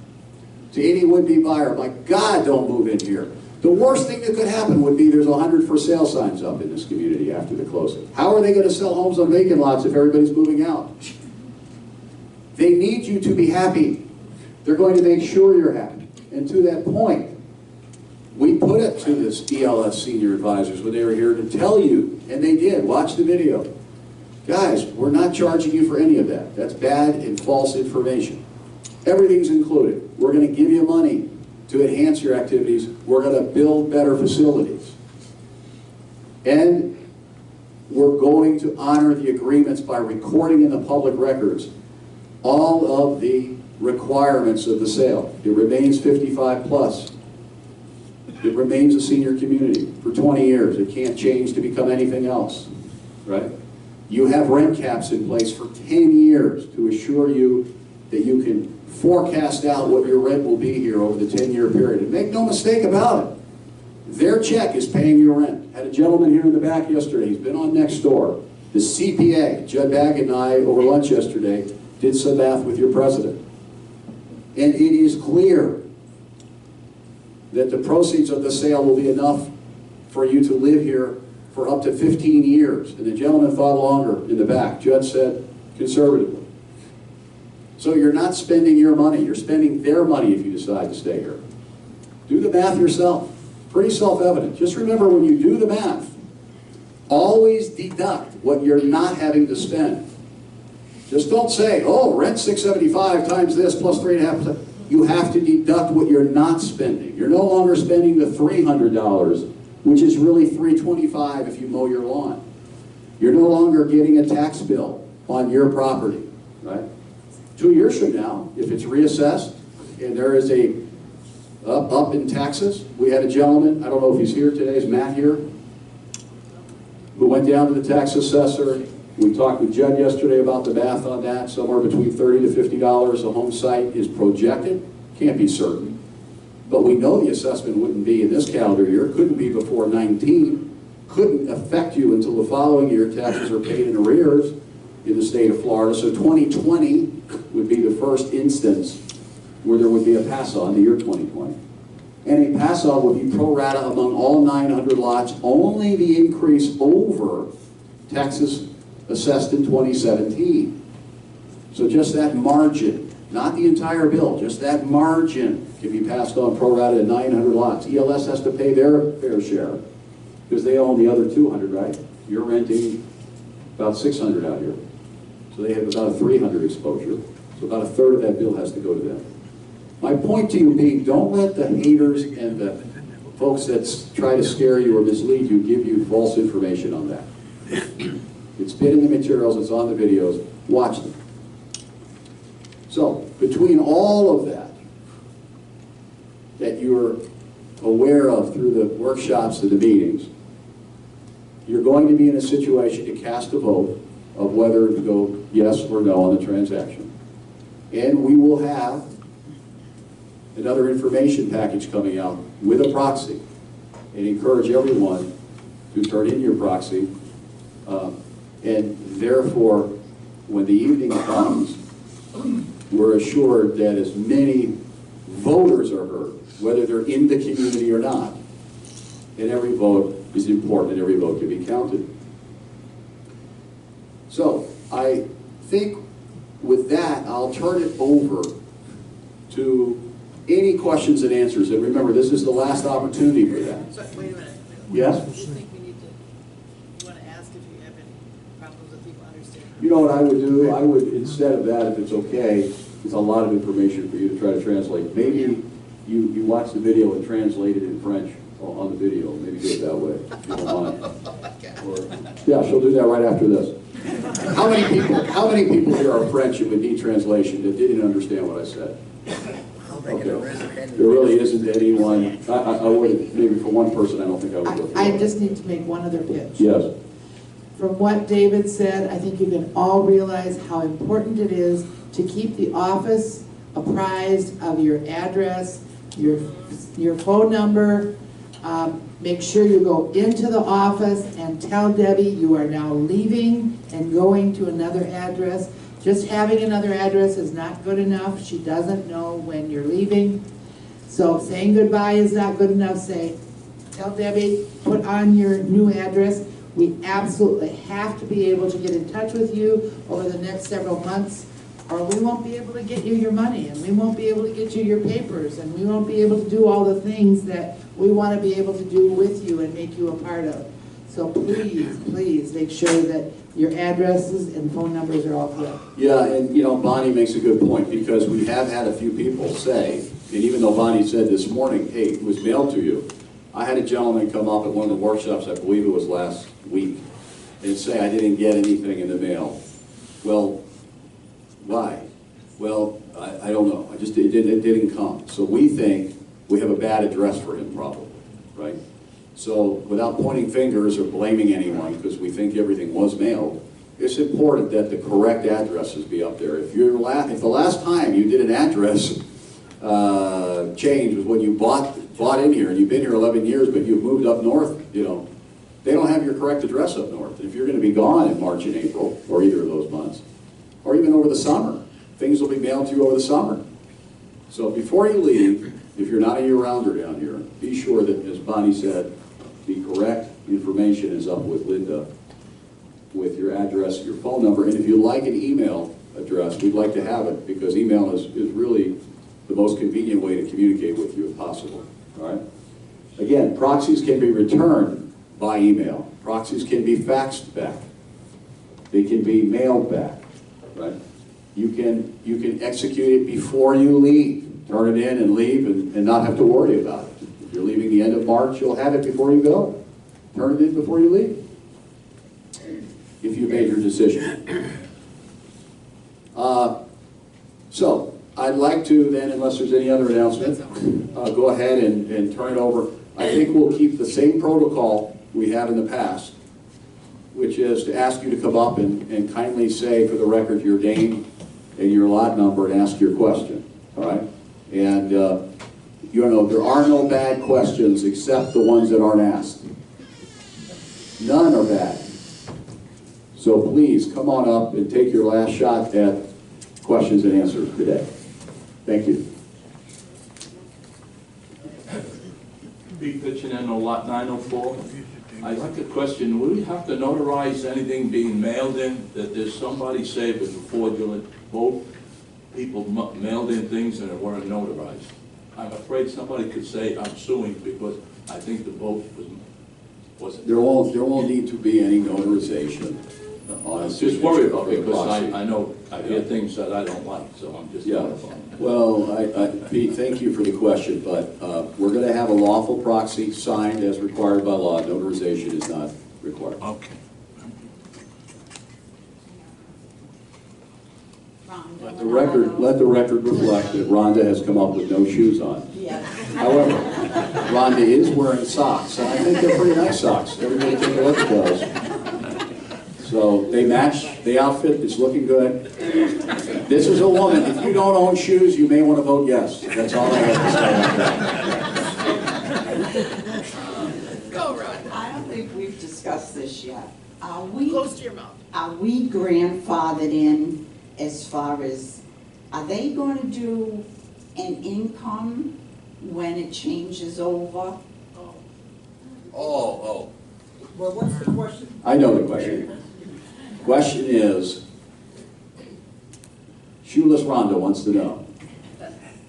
to any would-be buyer. My God, don't move in here. The worst thing that could happen would be there's 100 for sale signs up in this community after the closing. How are they going to sell homes on vacant lots if everybody's moving out? They need you to be happy. They're going to make sure you're happy. And to that point, we put it to this ELS senior advisors when they were here to tell you, and they did, watch the video. Guys, we're not charging you for any of that. That's bad and false information. Everything's included. We're going to give you money to enhance your activities. We're going to build better facilities. And we're going to honor the agreements by recording in the public records all of the requirements of the sale. It remains 55 plus. It remains a senior community for 20 years. It can't change to become anything else, right? You have rent caps in place for 10 years to assure you that you can forecast out what your rent will be here over the 10-year period. And make no mistake about it, their check is paying your rent. Had a gentleman here in the back yesterday. He's been on next door. The CPA, Judd Baggett and I, over lunch yesterday, did some math with your president. And it is clear that the proceeds of the sale will be enough for you to live here for up to 15 years. And the gentleman thought longer in the back. Judd said conservatively. So you're not spending your money, you're spending their money if you decide to stay here. Do the math yourself. Pretty self-evident. Just remember, when you do the math, always deduct what you're not having to spend. Just don't say, oh, rent $675 times this plus 3.5%. You have to deduct what you're not spending. You're no longer spending the $300, which is really $325 if you mow your lawn. You're no longer getting a tax bill on your property, right? 2 years from now, if it's reassessed and there is a up in taxes, we had a gentleman, I don't know if he's here today, is Matt here? Who went down to the tax assessor. We talked with Judd yesterday about the math on that. Somewhere between $30 to $50 a home site is projected. Can't be certain. But we know the assessment wouldn't be in this calendar year, couldn't be before 19, couldn't affect you until the following year. Taxes are paid in arrears in the state of Florida. So 2020 would be the first instance where there would be a pass-on, the year 2020. And a pass-on would be pro rata among all 900 lots, only the increase over taxes assessed in 2017. So just that margin, not the entire bill, just that margin can be passed on pro rata to 900 lots. ELS has to pay their fair share because they own the other 200, right? You're renting about 600 out here. So they have about a 300 exposure. So about a third of that bill has to go to them. My point to you being, don't let the haters and the folks that try to scare you or mislead you give you false information on that. It's been in the materials, it's on the videos, watch them. So, between all of that you're aware of through the workshops and the meetings, you're going to be in a situation to cast a vote of whether to go yes or no on the transaction. And we will have another information package coming out with a proxy, and encourage everyone to turn in your proxy. And therefore, when the evening comes, we're assured that as many voters are heard, whether they're in the community or not. And every vote is important, and every vote can be counted. So, I think with that, I'll turn it over to any questions and answers. And remember, this is the last opportunity for that. So, wait a minute. Yes? Do you think we need to, you want to ask if you have any problems with people understanding? You know what I would do? I would, instead of that, if it's okay, it's a lot of information for you to try to translate. Maybe you watch the video and translate it in French on the video. Maybe do it that way, if you don't mind. Or, yeah, she'll do that right after this. How many people here are French and would need translation that didn't understand what I said? Okay. There really isn't anyone. I would, maybe for one person, I don't think I would go through I just need to make one other pitch. Yes. From what David said, I think you can all realize how important it is to keep the office apprised of your address, your phone number. Make sure you go into the office and tell Debbie you are now leaving and going to another address. Just having another address is not good enough. She doesn't know when you're leaving. So saying goodbye is not good enough. Tell Debbie, put on your new address. We absolutely have to be able to get in touch with you over the next several months, or we won't be able to get you your money, and we won't be able to get you your papers, and we won't be able to do all the things that we want to be able to do with you and make you a part of. So please, please make sure that your addresses and phone numbers are all correct. Yeah, and you know, Bonnie makes a good point, because we have had a few people say, And even though Bonnie said this morning, hey, it was mailed to you, I had a gentleman come up at one of the workshops, I believe it was last week, and say, I didn't get anything in the mail. Well, why? Well, I don't know. It didn't come. So we think we have a bad address for him probably, right? So without pointing fingers or blaming anyone, because we think everything was mailed, it's important that the correct addresses be up there. If the last time you did an address change was when you bought in here and you've been here 11 years, but you've moved up north, you know, they don't have your correct address up north. And if you're going to be gone in March and April, or either of those months, or even over the summer, things will be mailed to you over the summer. So before you leave, if you're not a year-rounder down here, be sure that, as Bonnie said, the correct information is up with Linda with your address, your phone number, and if you like an email address, we'd like to have it, because email is really the most convenient way to communicate with you if possible, all right? Again, proxies can be returned by email. Proxies can be faxed back. They can be mailed back, right? You can execute it before you leave. Turn it in and leave and not have to worry about it. If you're leaving the end of March, you'll have it before you go. Turn it in before you leave, if you made your decision. So, I'd like to then, unless there's any other announcement, go ahead and turn it over. I think we'll keep the same protocol we have in the past, which is to ask you to come up and kindly say for the record your name and your lot number and ask your question, all right? And you know, there are no bad questions except the ones that aren't asked. None are bad. So please come on up and take your last shot at questions and answers today. Thank you. Pete Piccinino, lot 904. I'd like a question. Will we have to notarize anything being mailed in, that there's somebody say it was a fraudulent vote? People mailed in things and it weren't notarized. I'm afraid somebody could say I'm suing because I think the vote wasn't. There won't need to be any notarization. I'm just worried about it because I know I hear things that I don't like, so I'm just worried about it. Well, Pete, thank you for the question, but we're going to have a lawful proxy signed as required by law. Notarization is not required. Okay. Let the record reflect that Rhonda has come up with no shoes on. Yes. However, Rhonda is wearing socks, and I think they're pretty nice socks. Everybody take a look at those. So they match the outfit. It's looking good. This is a woman. If you don't own shoes, you may want to vote yes. That's all I have to say. Go, Ron. I don't think we've discussed this yet. Are we Close to your mouth. grandfathered in as far as, are they going to do an income when it changes over? Oh. Well, what's the question? I know the question. Question is, Shoeless Rhonda wants to know,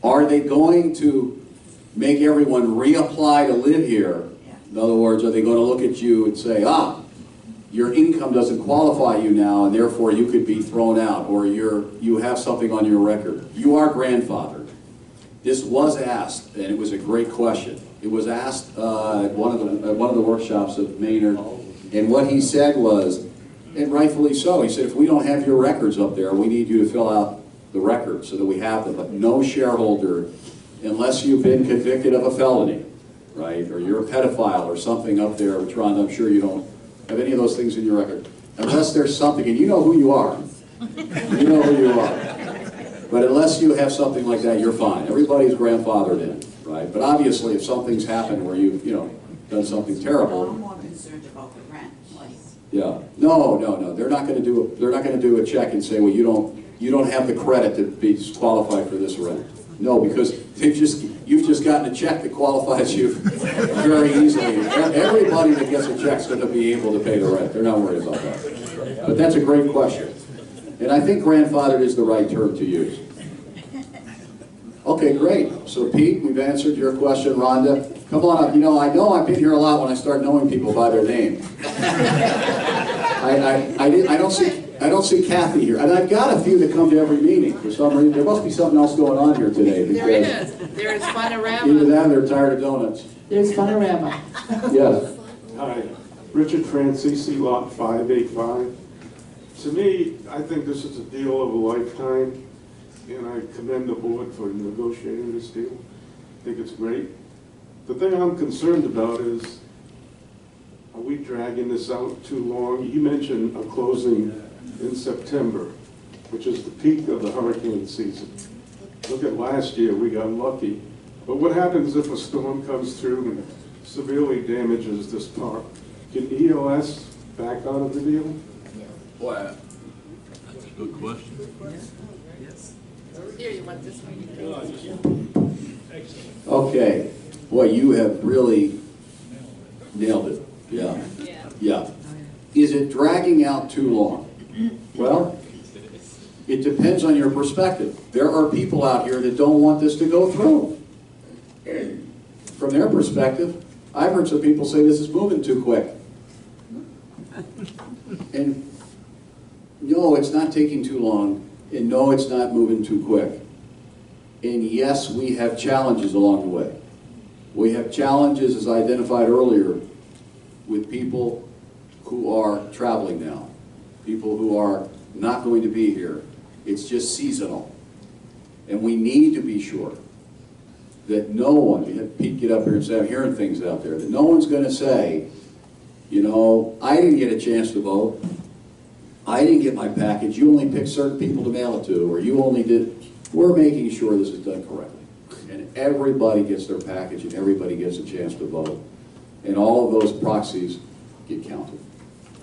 are they going to make everyone reapply to live here? In other words, are they going to look at you and say, your income doesn't qualify you now, and therefore you could be thrown out, or you have something on your record. You are grandfathered. This was asked, and it was a great question. It was asked at one of the workshops of Maynard, and what he said was, and rightfully so, he said, if we don't have your records up there, we need you to fill out the records so that we have them. But no shareholder, unless you've been convicted of a felony, right, or you're a pedophile or something up there, which Ron, I'm sure you don't have any of those things in your record. Unless there's something, and you know who you are. You know who you are. But unless you have something like that, you're fine. Everybody's grandfathered in, right? But obviously, if something's happened where you've, done something terrible. I'm more concerned about the rent, like. Yeah. No. They're not going to do a check and say, well, you don't have the credit to be qualified for this rent. No, because you've just gotten a check that qualifies you very easily. Everybody that gets a check's going to be able to pay the rent. They're not worried about that. But that's a great question. And I think grandfathered is the right term to use. Okay, great. So Pete, we've answered your question. Rhonda, come on up. I know I've been here a lot when I start knowing people by their name. I don't see Kathy here, and I've got a few that come to every meeting for some reason. There must be something else going on here today. There is. There's Either Funorama. that or they're tired of donuts. There's Funorama. Yes. Hi, Richard Francisi, Lot 585. To me, I think this is a deal of a lifetime, and I commend the board for negotiating this deal. I think it's great. The thing I'm concerned about is, are we dragging this out too long? You mentioned a closing in September, which is the peak of the hurricane season. Look at last year, we got lucky. But what happens if a storm comes through and severely damages this park? Can ELS back out of the deal? Boy, that's a good question. Here, you want this one? Okay. Boy, you have really nailed it. Yeah. Yeah. Yeah. Is it dragging out too long? Well, it depends on your perspective. There are people out here that don't want this to go through. From their perspective, I've heard some people say this is moving too quick. And no, it's not taking too long, and no, it's not moving too quick. And yes, we have challenges along the way. We have challenges, as I identified earlier, with people who are traveling now, people who are not going to be here. It's just seasonal. And we need to be sure that no one, Pete, get up here and say, I'm hearing things out there, that no one's going to say, you know, I didn't get a chance to vote. I didn't get my package. You only picked certain people to mail it to, or you only did. We're making sure this is done correctly. And everybody gets their package and everybody gets a chance to vote. And all of those proxies get counted.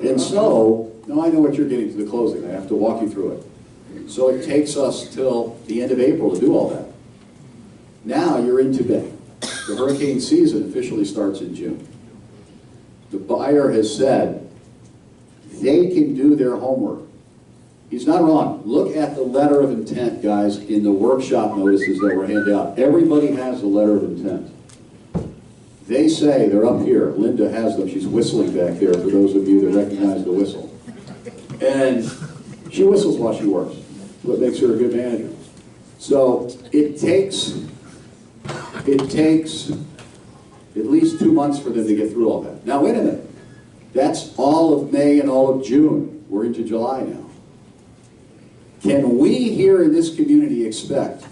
And so, now I know what you're getting to the closing. I have to walk you through it. So it takes us till the end of April to do all that. Now you're into May. The hurricane season officially starts in June. The buyer has said they can do their homework. He's not wrong. Look at the letter of intent, guys, in the workshop notices that were handed out. Everybody has the letter of intent. They say, they're up here. Linda has them. She's whistling back there for those of you that recognize the whistle. And she whistles while she works. What makes her a good manager. So it takes at least 2 months for them to get through all that. Now wait a minute. That's all of May and all of June. We're into July now. Can we here in this community expect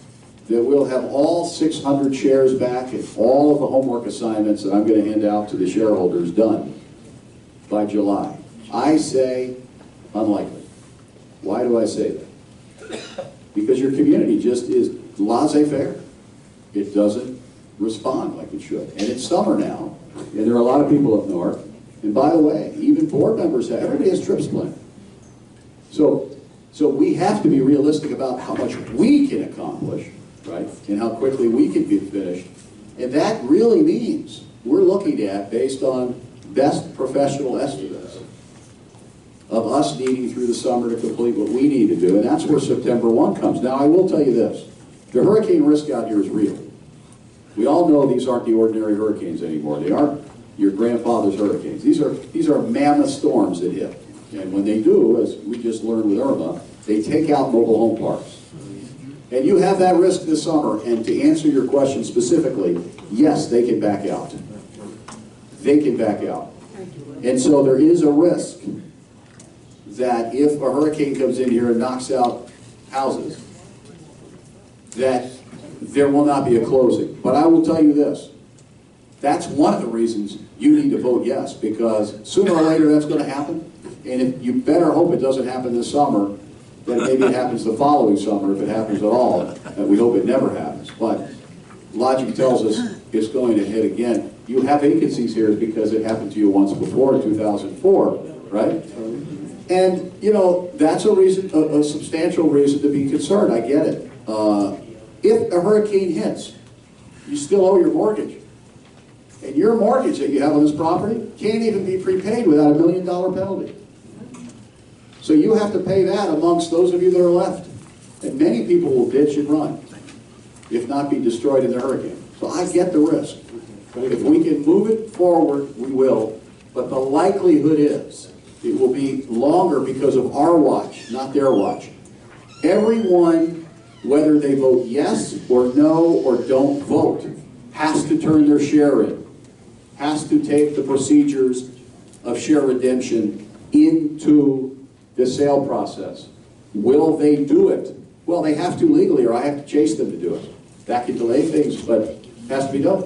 that we'll have all 600 shares back and all of the homework assignments that I'm going to hand out to the shareholders done by July? I say unlikely. Why do I say that? Because your community just is laissez-faire. It doesn't respond like it should. And it's summer now, and there are a lot of people up north. And by the way, even board members have, everybody has trips planned. So we have to be realistic about how much we can accomplish, right? And how quickly we can get finished. And that really means we're looking at, based on best professional estimates, of us needing through the summer to complete what we need to do. And that's where September 1 comes. Now, I will tell you this. The hurricane risk out here is real. We all know these aren't the ordinary hurricanes anymore. They aren't your grandfather's hurricanes. These are mammoth storms that hit. And when they do, as we just learned with Irma, they take out mobile home parks. And you have that risk this summer, and to answer your question specifically, yes, they can back out. They can back out. And so there is a risk that if a hurricane comes in here and knocks out houses, that there will not be a closing. But I will tell you this, that's one of the reasons you need to vote yes, because sooner or later that's going to happen. And if you better hope it doesn't happen this summer, then maybe it happens the following summer if it happens at all. And we hope it never happens. But logic tells us it's going to hit again. You have vacancies here because it happened to you once before in 2004, right? And, you know, that's a reason, a substantial reason to be concerned. I get it. If a hurricane hits, you still owe your mortgage. And your mortgage that you have on this property can't even be prepaid without $1 million penalty. So you have to pay that amongst those of you that are left. And many people will ditch and run, if not be destroyed in the hurricane. So I get the risk. If we can move it forward, we will. But the likelihood is it will be longer because of our watch, not their watch. Everyone whether they vote yes or no or don't vote, has to turn their share in, has to take the procedures of share redemption into the sale process. Will they do it? Well, they have to legally, or I have to chase them to do it. That can delay things, but it has to be done.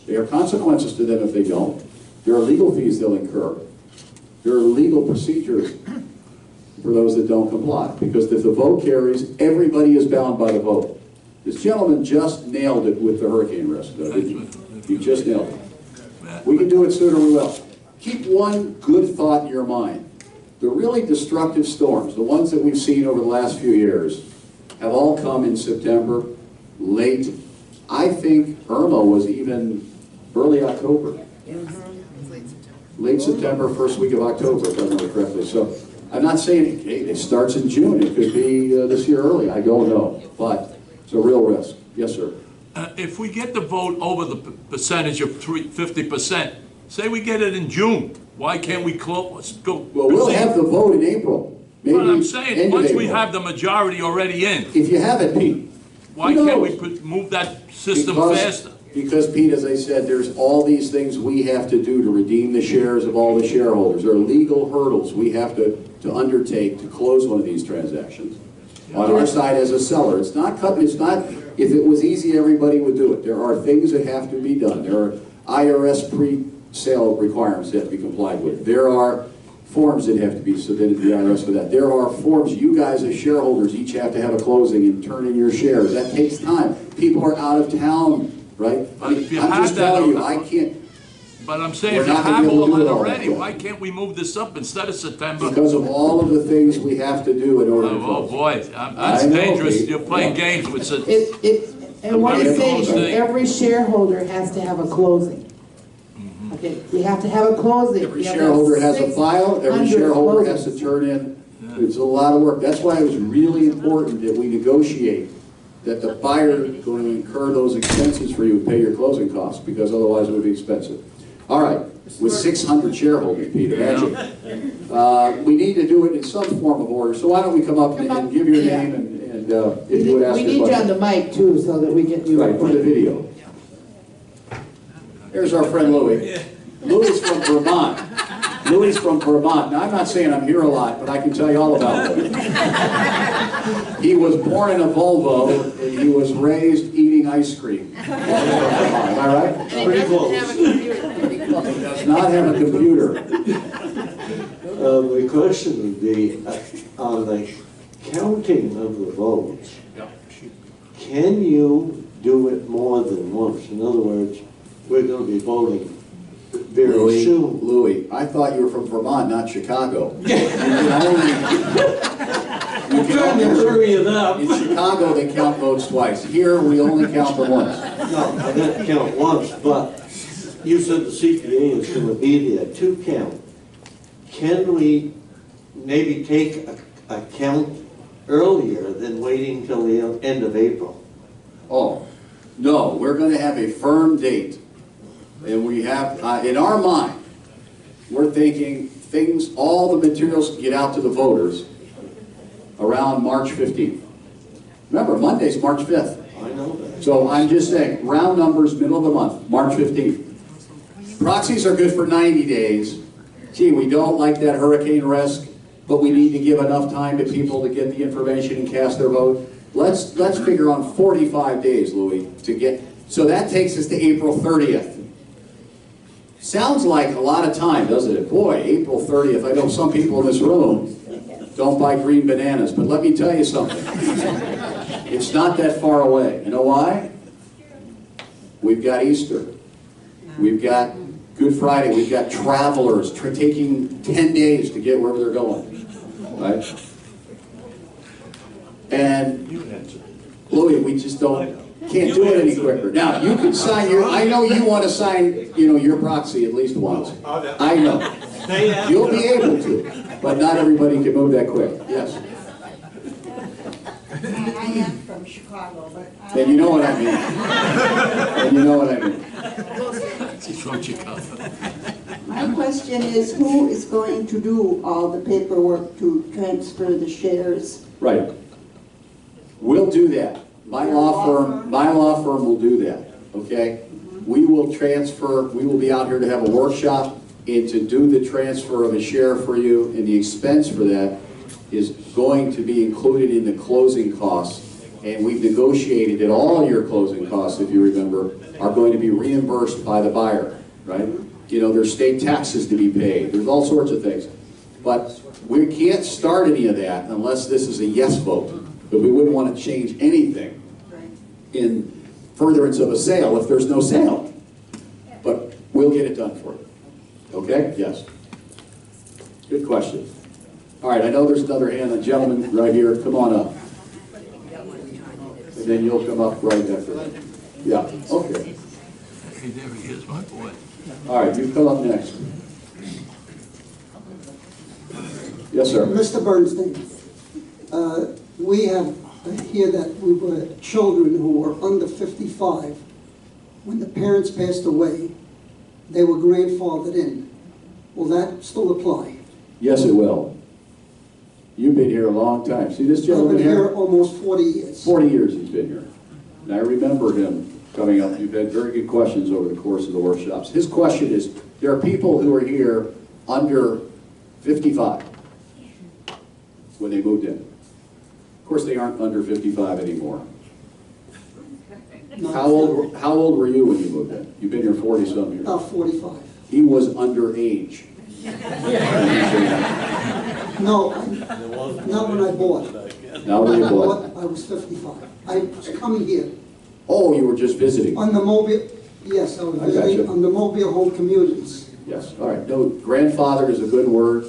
There are consequences to them if they don't. There are legal fees they'll incur. There are legal procedures for those that don't comply. Because if the vote carries, everybody is bound by the vote. This gentleman just nailed it with the hurricane risk, though, didn't he? He just nailed it. We can do it sooner, we will. Keep one good thought in your mind. The really destructive storms, the ones that we've seen over the last few years, have all come in September, late. I think Irma was even early October. Late September, first week of October, if I remember correctly. So I'm not saying it starts in June. It could be this year early. I don't know. But it's a real risk. Yes, sir. If we get the vote over the percentage of 50%, say we get it in June, why can't we close? Well, we'll have the vote in April. Maybe But I'm saying, end of once we April. have the majority already in, If you have it, Pete. why who can't we knows? move that system Because- faster? Because, Pete, as I said, there's all these things we have to do to redeem the shares of all the shareholders. There are legal hurdles we have to undertake to close one of these transactions. On our side as a seller, it's not, if it was easy, everybody would do it. There are things that have to be done. There are IRS pre-sale requirements that have to be complied with. There are forms that have to be submitted to the IRS for that. There are forms you guys as shareholders each have to have a closing and turn in your shares. That takes time. People are out of town, right? But if you I'm have just that telling you, al- I can't, But I'm saying, We're if you not gonna have be able all to do that it all, already, yeah. why can't we move this up instead of September? because of all of the things we have to do in order to Oh, close. boy, I that's know, dangerous. Pete. You're playing Yeah. games with And what Very he's saying, close thing. every shareholder has to have a closing. Okay, you have to have a closing. Every You have to have shareholder has a file, every 600 shareholder has to closings. turn in, it's a lot of work. That's why it was really important that we negotiate that the buyer is going to incur those expenses for you and pay your closing costs, because otherwise it would be expensive. All right, with 600 shareholders, Pete, imagine. We need to do it in some form of order, so why don't we come up and give your name and if you would ask We your need you on question. the mic too, so that we get you. Right, for the video. There's our friend Louis. Louis is from Vermont. Louis is from Vermont. Now, I'm not saying I'm here a lot, but I can tell you all about Louis. He was born in a Volvo, and he was raised eating ice cream. Am I right? And he doesn't have a computer. Pretty close. He does not have a computer. The question would be, on the counting of the votes, can you do it more than once? In other words, we're going to be voting very soon. Louis, I thought you were from Vermont, not Chicago. You I'm trying to hurry it up. In Chicago, they count votes twice. Here, we only count them once. No, I didn't count once, but you said the CPA is going to be there to count. Can we maybe take a count earlier than waiting till the end of April? Oh, no, we're going to have a firm date. And we have, in our mind, we're thinking things, all the materials get out to the voters around March 15th. Remember, Monday's March 5th. I know that. So I'm just saying, round numbers, middle of the month, March 15th. Proxies are good for 90 days. Gee, we don't like that hurricane risk, but we need to give enough time to people to get the information and cast their vote. Let's figure on 45 days, Louis, to get, so that takes us to April 30th. Sounds like a lot of time, doesn't it? Boy, April 30th, I know some people in this room don't buy green bananas, but let me tell you something. It's not that far away. You know why? We've got Easter. We've got Good Friday. We've got travelers taking 10 days to get wherever they're going. Right? And Louis, we just can't do it any quicker. Now, you can sign your, I know you want to sign, your proxy at least once. I know. You'll be able to, but not everybody can move that quick. Yes. I am from Chicago, but And you know what I mean. And you know what I mean. She's from Chicago. my question is, who is going to do all the paperwork to transfer the shares? Right. We'll do that. My law firm will do that, okay? We will transfer, we will be out here to have a workshop and to do the transfer of a share for you, and the expense for that is going to be included in the closing costs. And we've negotiated that all your closing costs, if you remember, are going to be reimbursed by the buyer, right? You know, there's state taxes to be paid. There's all sorts of things. But we can't start any of that unless this is a yes vote. But we wouldn't want to change anything in furtherance of a sale if there's no sale. But we'll get it done for you. Okay? Yes. Good question. All right, I know there's another hand, a gentleman right here. Come on up. And then you'll come up right after that. Yeah, okay. Hey, there he is, my boy. All right, you come up next. Yes, sir. Mr. Bernstein, we have here that we were children who were under 55. When the parents passed away, they were grandfathered in. Will that still apply? Yes, it will. You've been here a long time. See this I've gentleman been here? here almost 40 years. 40 years he's been here. And I remember him coming up. You've had very good questions over the course of the workshops. His question is, there are people who are here under 55 when they moved in. Of course, they aren't under 55 anymore. How old were you when you moved in? You've been here 40-some years. About 45. He was underage. No, not when I bought. Now when When you I bought? bought, I was 55. I was coming here Oh, you were just visiting. on the mobile, yes, I was I visiting gotcha. on the mobile home communities. Yes, all right. No, grandfathered is a good word.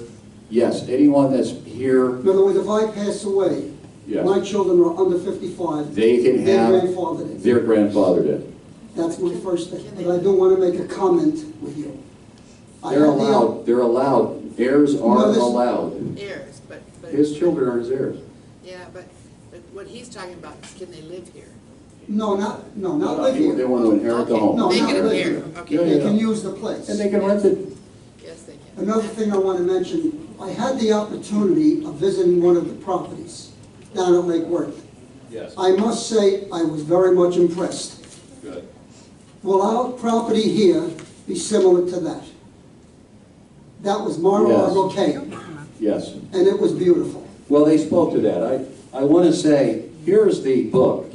Yes, anyone that's here, In other words, if I pass away, yes, my children are under 55, they can they're have grandfathered in. their grandfathered in. That's my first thing, but I do want to make a comment with you. I They're had the- allowed, they're allowed. Heirs are No, this- allowed. Heirs, but, His children are his heirs. yeah, but what he's talking about is can they live here? No, not live They here. want to inherit the home. No, They not can live here, here. okay. Yeah, They yeah. can use the place. And they can rent it. Yes, they can. Another thing I want to mention, I had the opportunity of visiting one of the properties down at Lake Worth. Yes. I must say, I was very much impressed. Good. Will our property here be similar to that? That was Mar-a-Lago Cave, Yes. and it was beautiful. Well, they spoke to that. I want to say, here's the book.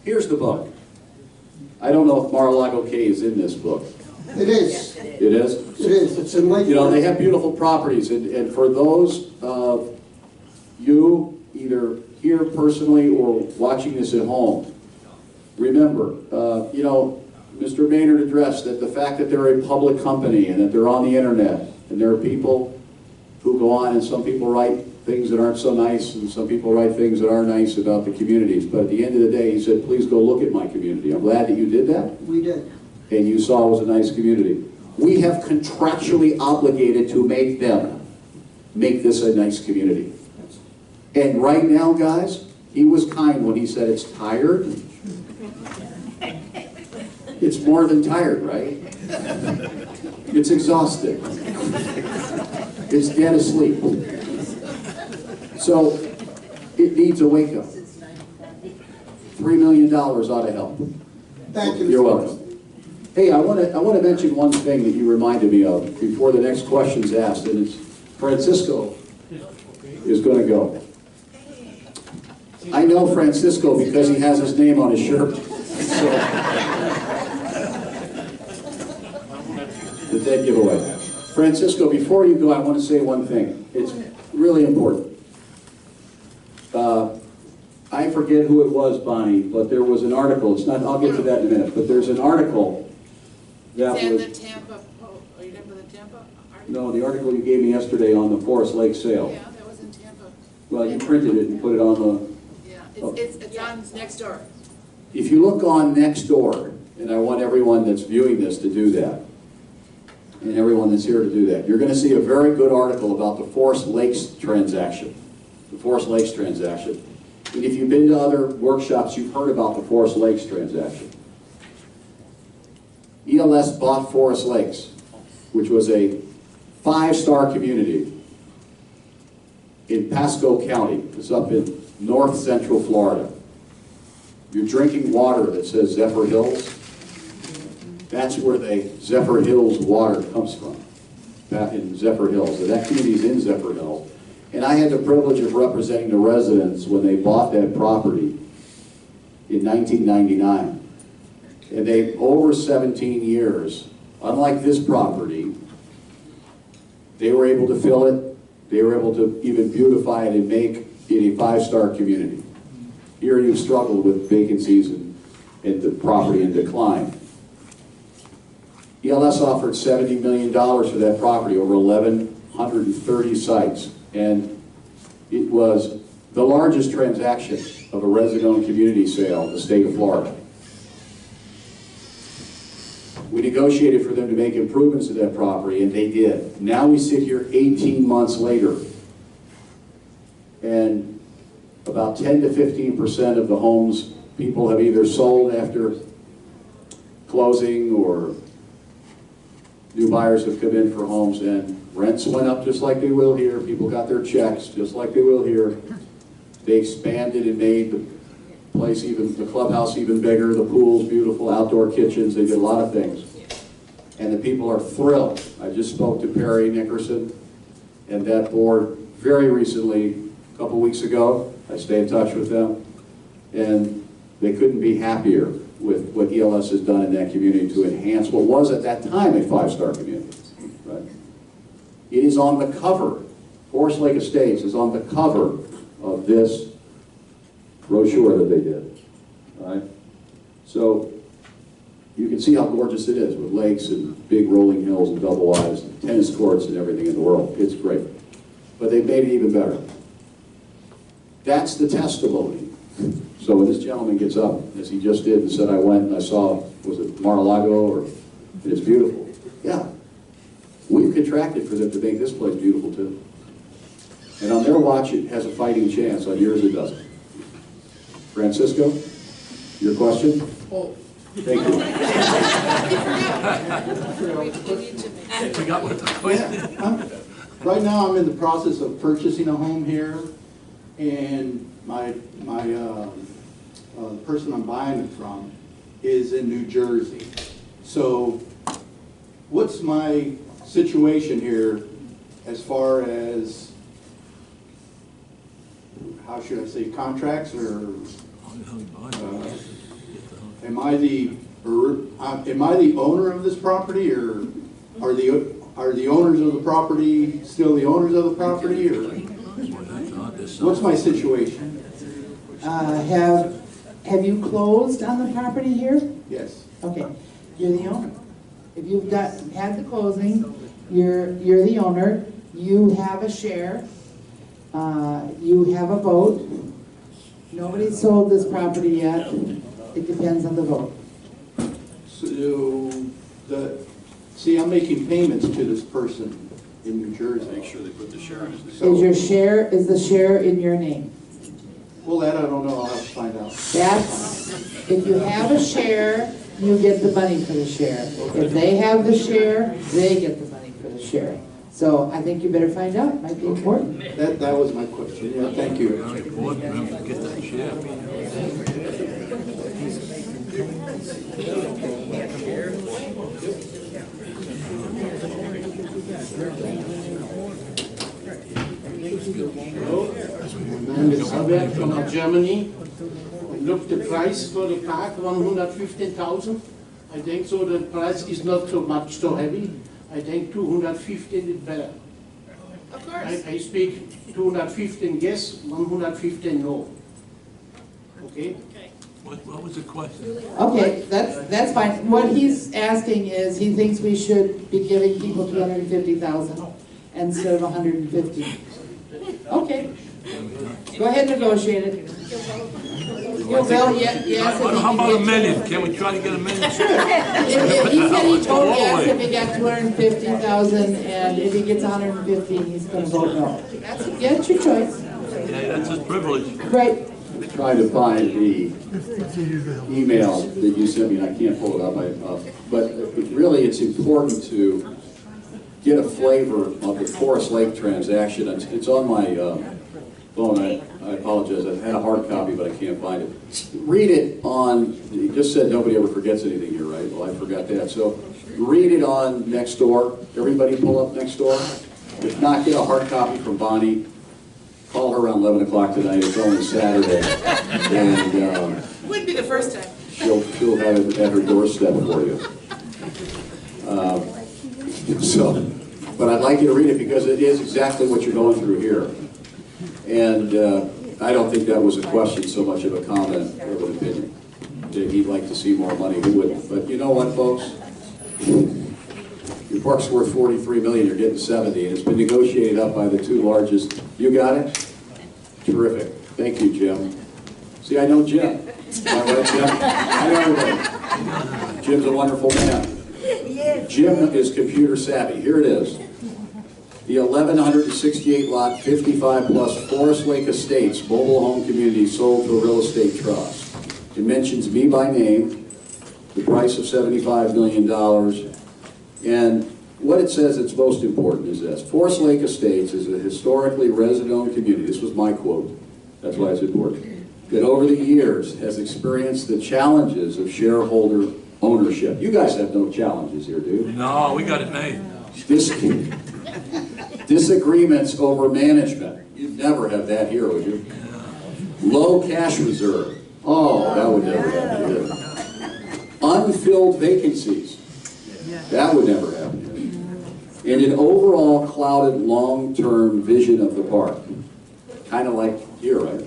Here's the book. I don't know if Mar-a-Lago Cay is in this book. It is, It is? it is, it's in Lake You know, they Worth. have beautiful properties, and for those of you, either here personally or watching this at home, remember, you know, Mr. Maynard addressed that the fact that they're a public company and that they're on the internet, and there are people who go on, and some people write things that aren't so nice, and some people write things that are nice about the communities, but at the end of the day, he said, please go look at my community. I'm glad that you did that, We did. and you saw it was a nice community. We have contractually obligated to make this a nice community. And right now, guys, he was kind when he said it's tired. It's more than tired, right? It's exhausted. It's dead asleep. So it needs a wake-up. $3 million ought to help. Thank you. You're Mr. welcome. Hey, I want to mention one thing that you reminded me of before the next question's asked, and it's Francisco is going to go. I know Francisco because he has his name on his shirt. So, the dead giveaway. Francisco, before you go, I want to say one thing. It's really important. I forget who it was, Bonnie, but there was an article. It's not. I'll get to that in a minute. But there's an article that It's in was. the Tampa, are you done with the Tampa article? No, the article you gave me yesterday on the Forest Lake sale. Yeah, that was in Tampa. Well, you printed it and put it on the. Yeah, Oh. it's on next door. If you look on Nextdoor, and I want everyone that's viewing this to do that, and everyone that's here to do that, you're going to see a very good article about the Forest Lakes transaction. The Forest Lakes transaction. And if you've been to other workshops, you've heard about the Forest Lakes transaction. ELS bought Forest Lakes, which was a 5-star community. in Pasco County. It's up in north central Florida. You're drinking water that says Zephyr Hills. That's where the Zephyr Hills water comes from, back in Zephyr Hills. And that community is in Zephyr Hills. And I had the privilege of representing the residents when they bought that property in 1999. And they, over 17 years, unlike this property, they were able to fill it, they were able to even beautify it and make it a 5-star community. Here you've struggled with vacancies and the property in decline. ELS offered $70 million for that property, over 1,130 sites. And it was the largest transaction of a resident-owned community sale in the state of Florida. We negotiated for them to make improvements to that property, and they did. Now we sit here 18 months later, and about 10 to 15% of the homes people have either sold after closing, or new buyers have come in for homes, and rents went up just like they will here. People got their checks just like they will here. They expanded and made the place even, the clubhouse even bigger, the pool's beautiful, outdoor kitchens, they did a lot of things. And the people are thrilled. I just spoke to Perry Nickerson and that board very recently, a couple weeks ago. I stay in touch with them, and they couldn't be happier with what ELS has done in that community to enhance what was at that time a 5-star community. Right? It is on the cover, Forest Lake Estates is on the cover of this brochure that they did. All right? So you can see how gorgeous it is with lakes and big rolling hills and double wides and tennis courts and everything in the world. It's great. But they've made it even better. That's the testimony. So when this gentleman gets up, as he just did, and said, I went and I saw, was it Mar-a-Lago, or it's beautiful. Yeah. We've contracted for them to make this place beautiful too. And on their watch, it has a fighting chance. On yours, it doesn't. Francisco, your question? Oh. Thank you. I forgot what the question. Right now, I'm in the process of purchasing a home here, and the person I'm buying it from is in New Jersey. So, what's my situation here as far as, how should I say, contracts, or am I the owner of this property, or are the owners of the property still the owners of the property, or what's my situation? Have you closed on the property here? Yes. Okay, you're the owner. If you've had the closing, you're the owner. You have a share. You have a vote. Nobody's sold this property yet. It depends on the vote. So, see, I'm making payments to this person in New Jersey. Make sure they put the share in his name. Is the share in your name? Well, that I don't know. I'll have to find out. If you have a share, you get the money for the share. If they have the share, they get the money for the share. So I think you better find out. It might be important. That was my question. Yeah, thank you. I'm Albert from Germany. Look, the price for the park, 115,000. I think so. The price is not so much so heavy. I think 215 is better. Of course. I speak 215 yes, 115 no. Okay? Okay. What was the question? Okay, that's fine. What he's asking is, he thinks we should be giving people 250,000 instead of 150. Okay. Go ahead and negotiate it. Yes. How about a million? Can we try to get a million? Sure. He said he told yes if he got 250,000, and if he gets 115, he's going to vote no. That's your choice. Yeah, that's his privilege. Right. Trying to find the email that you sent me, and I can't pull it up. But really, it's important to get a flavor of the Forest Lake transaction. It's on my phone. I apologize. I had a hard copy, but I can't find it. Read it on, you just said nobody ever forgets anything here, right? Well, I forgot that. So read it on Nextdoor. Everybody pull up Nextdoor. If not, get a hard copy from Bonnie. Call her around 11 o'clock tonight. It's only Saturday. And Wouldn't be the first time. she'll have it at her doorstep for you. But I'd like you to read it because it is exactly what you're going through here. And I don't think that was a question so much of a comment or an opinion. That he'd like to see more money, he wouldn't. But you know what, folks? Your park's worth $43 million, you're getting 70, and it's been negotiated up by the two largest. You got it? Terrific. Thank you, Jim. See, I know Jim. Am I right, Jim? I know everybody. Jim's a wonderful man. Jim is computer savvy. Here it is. The 1,168 lot, 55 plus Forest Lake Estates mobile home community sold to a real estate trust. It mentions me by name, the price of $75 million, and what it says it's most important is this. Forest Lake Estates is a historically resident-owned community. This was my quote. That's why it's important. That over the years has experienced the challenges of shareholder ownership. You guys have no challenges here, do you? No, we got it made. Disagreements over management. You'd never have that here, would you? Low cash reserve. Oh, that would never happen here. Unfilled vacancies. That would never happen here. And an overall clouded long-term vision of the park. Kind of like here, right?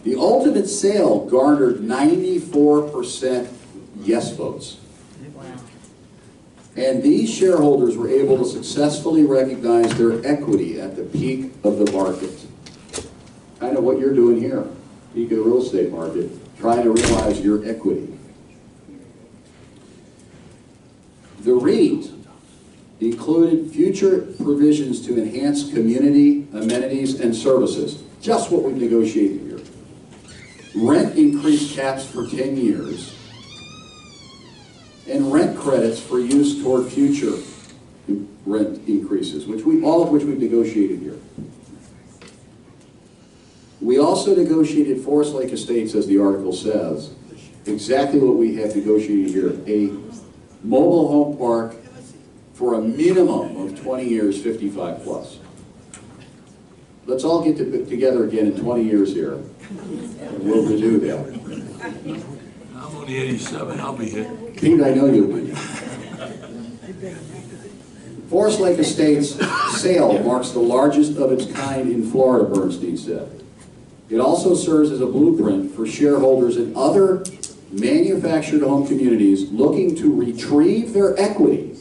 The ultimate sale garnered 94% yes votes. And these shareholders were able to successfully recognize their equity at the peak of the market. Kind of what you're doing here, peak of the real estate market, trying to realize your equity. The REIT included future provisions to enhance community amenities and services, just what we've negotiated here. Rent increase caps for 10 years, and rent credits for use toward future rent increases, all of which we've negotiated here. We also negotiated Forest Lake Estates, as the article says, exactly what we have negotiated here, a mobile home park for a minimum of 20 years, 55 plus. Let's all get together again in 20 years here, and we'll renew that. I'm only 87, I'll be here. Pete, I know you'll be. Forest Lake Estates sale marks the largest of its kind in Florida, Bernstein said. It also serves as a blueprint for shareholders in other manufactured home communities looking to retrieve their equity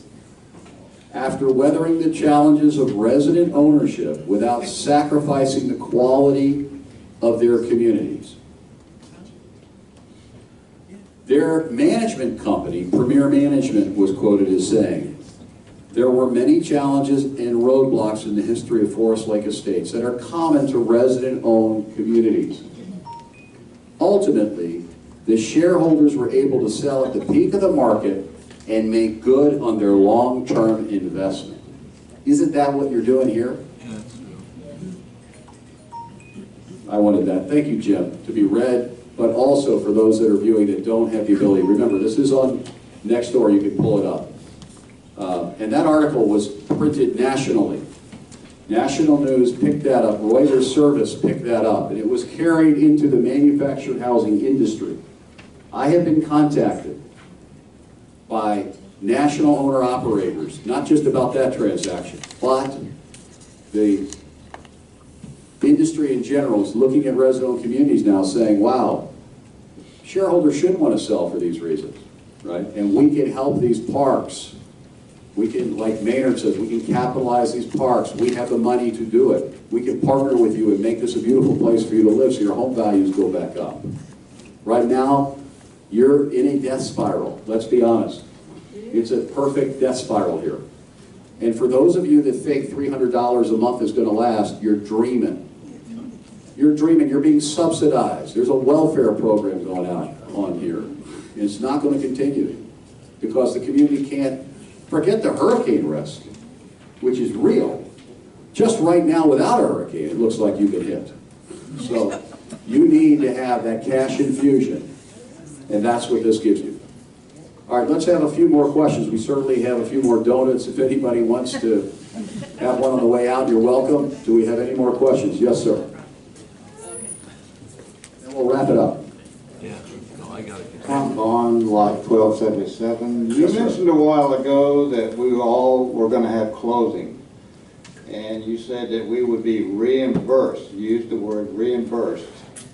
after weathering the challenges of resident ownership without sacrificing the quality of their communities. Their management company, Premier Management, was quoted as saying, "There were many challenges and roadblocks in the history of Forest Lake Estates that are common to resident-owned communities. Ultimately, the shareholders were able to sell at the peak of the market and make good on their long-term investment." Isn't that what you're doing here? I wanted that. Thank you, Jim, to be read. But also for those that are viewing that don't have the ability, remember this is on Nextdoor, you can pull it up. And that article was printed nationally. National News picked that up, Reuters Service picked that up, and it was carried into the manufactured housing industry. I have been contacted by national owner-operators, not just about that transaction, but the industry in general is looking at resident communities now saying, wow, shareholders shouldn't want to sell for these reasons, right? And we can help these parks. We can, like Maynard says, we can capitalize these parks. We have the money to do it. We can partner with you and make this a beautiful place for you to live so your home values go back up. Right now, you're in a death spiral, let's be honest. It's a perfect death spiral here. And for those of you that think $300 a month is going to last, you're dreaming. You're dreaming, you're being subsidized. There's a welfare program going on here. And it's not going to continue because the community can't forget the hurricane risk, which is real. Just right now, without a hurricane, it looks like you get hit. So you need to have that cash infusion, and that's what this gives you. All right, let's have a few more questions. We certainly have a few more donuts. If anybody wants to have one on the way out, you're welcome. Do we have any more questions? Yes, sir. And we'll wrap it up. Tom Bond, lot 1277. You mentioned a while ago that we all were going to have closing, and you said that we would be reimbursed. You used the word reimbursed.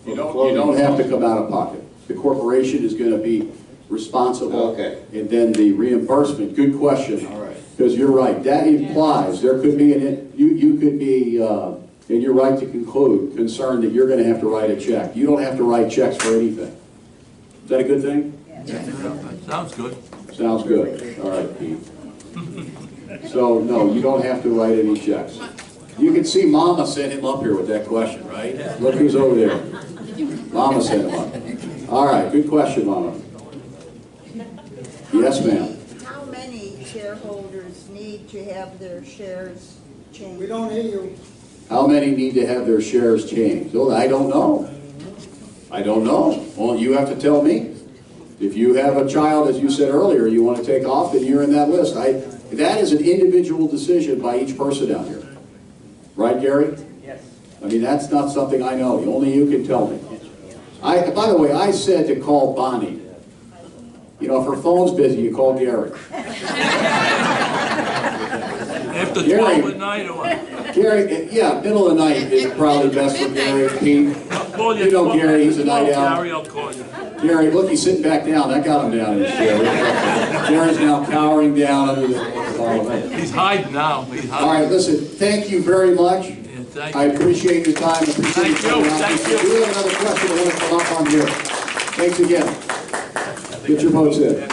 You don't have to come out of pocket. The corporation is going to be responsible. Okay. And then the reimbursement, good question. All right. Because you're right, that implies there could be, you could be, and you're right to conclude, concerned that you're going to have to write a check. You don't have to write checks for anything. Is that a good thing? Sounds good. Sounds good. All right, Pete. So, no, you don't have to write any checks. You can see Mama sent him up here with that question, right? Look who's over there. Mama sent him up. All right, good question, Mama. Yes, ma'am. How many shareholders need to have their shares changed? We don't hear you. How many need to have their shares changed? Well, I don't know. I don't know. Well, you have to tell me. If you have a child, as you said earlier, you want to take off, then you're in that list. That is an individual decision by each person out here. Right, Gary? Yes. I mean, that's not something I know. Only you can tell me. By the way, I said to call Bonnie. You know, if her phone's busy, you call Gary. After Gary, 12 at night or what? Gary, yeah, middle of the night is probably best for Gary. Pete, you know Gary, he's a night owl. Gary, I'll call you. Gary, look, he's sitting back down. That got him down in his chair. Gary's now cowering down under the... He's hiding now. He's hiding. All right, listen, thank you very much. Thank I appreciate your time. Appreciate you. Thank you. If you have another question, I want to come up on here. Thanks again. Get your votes in.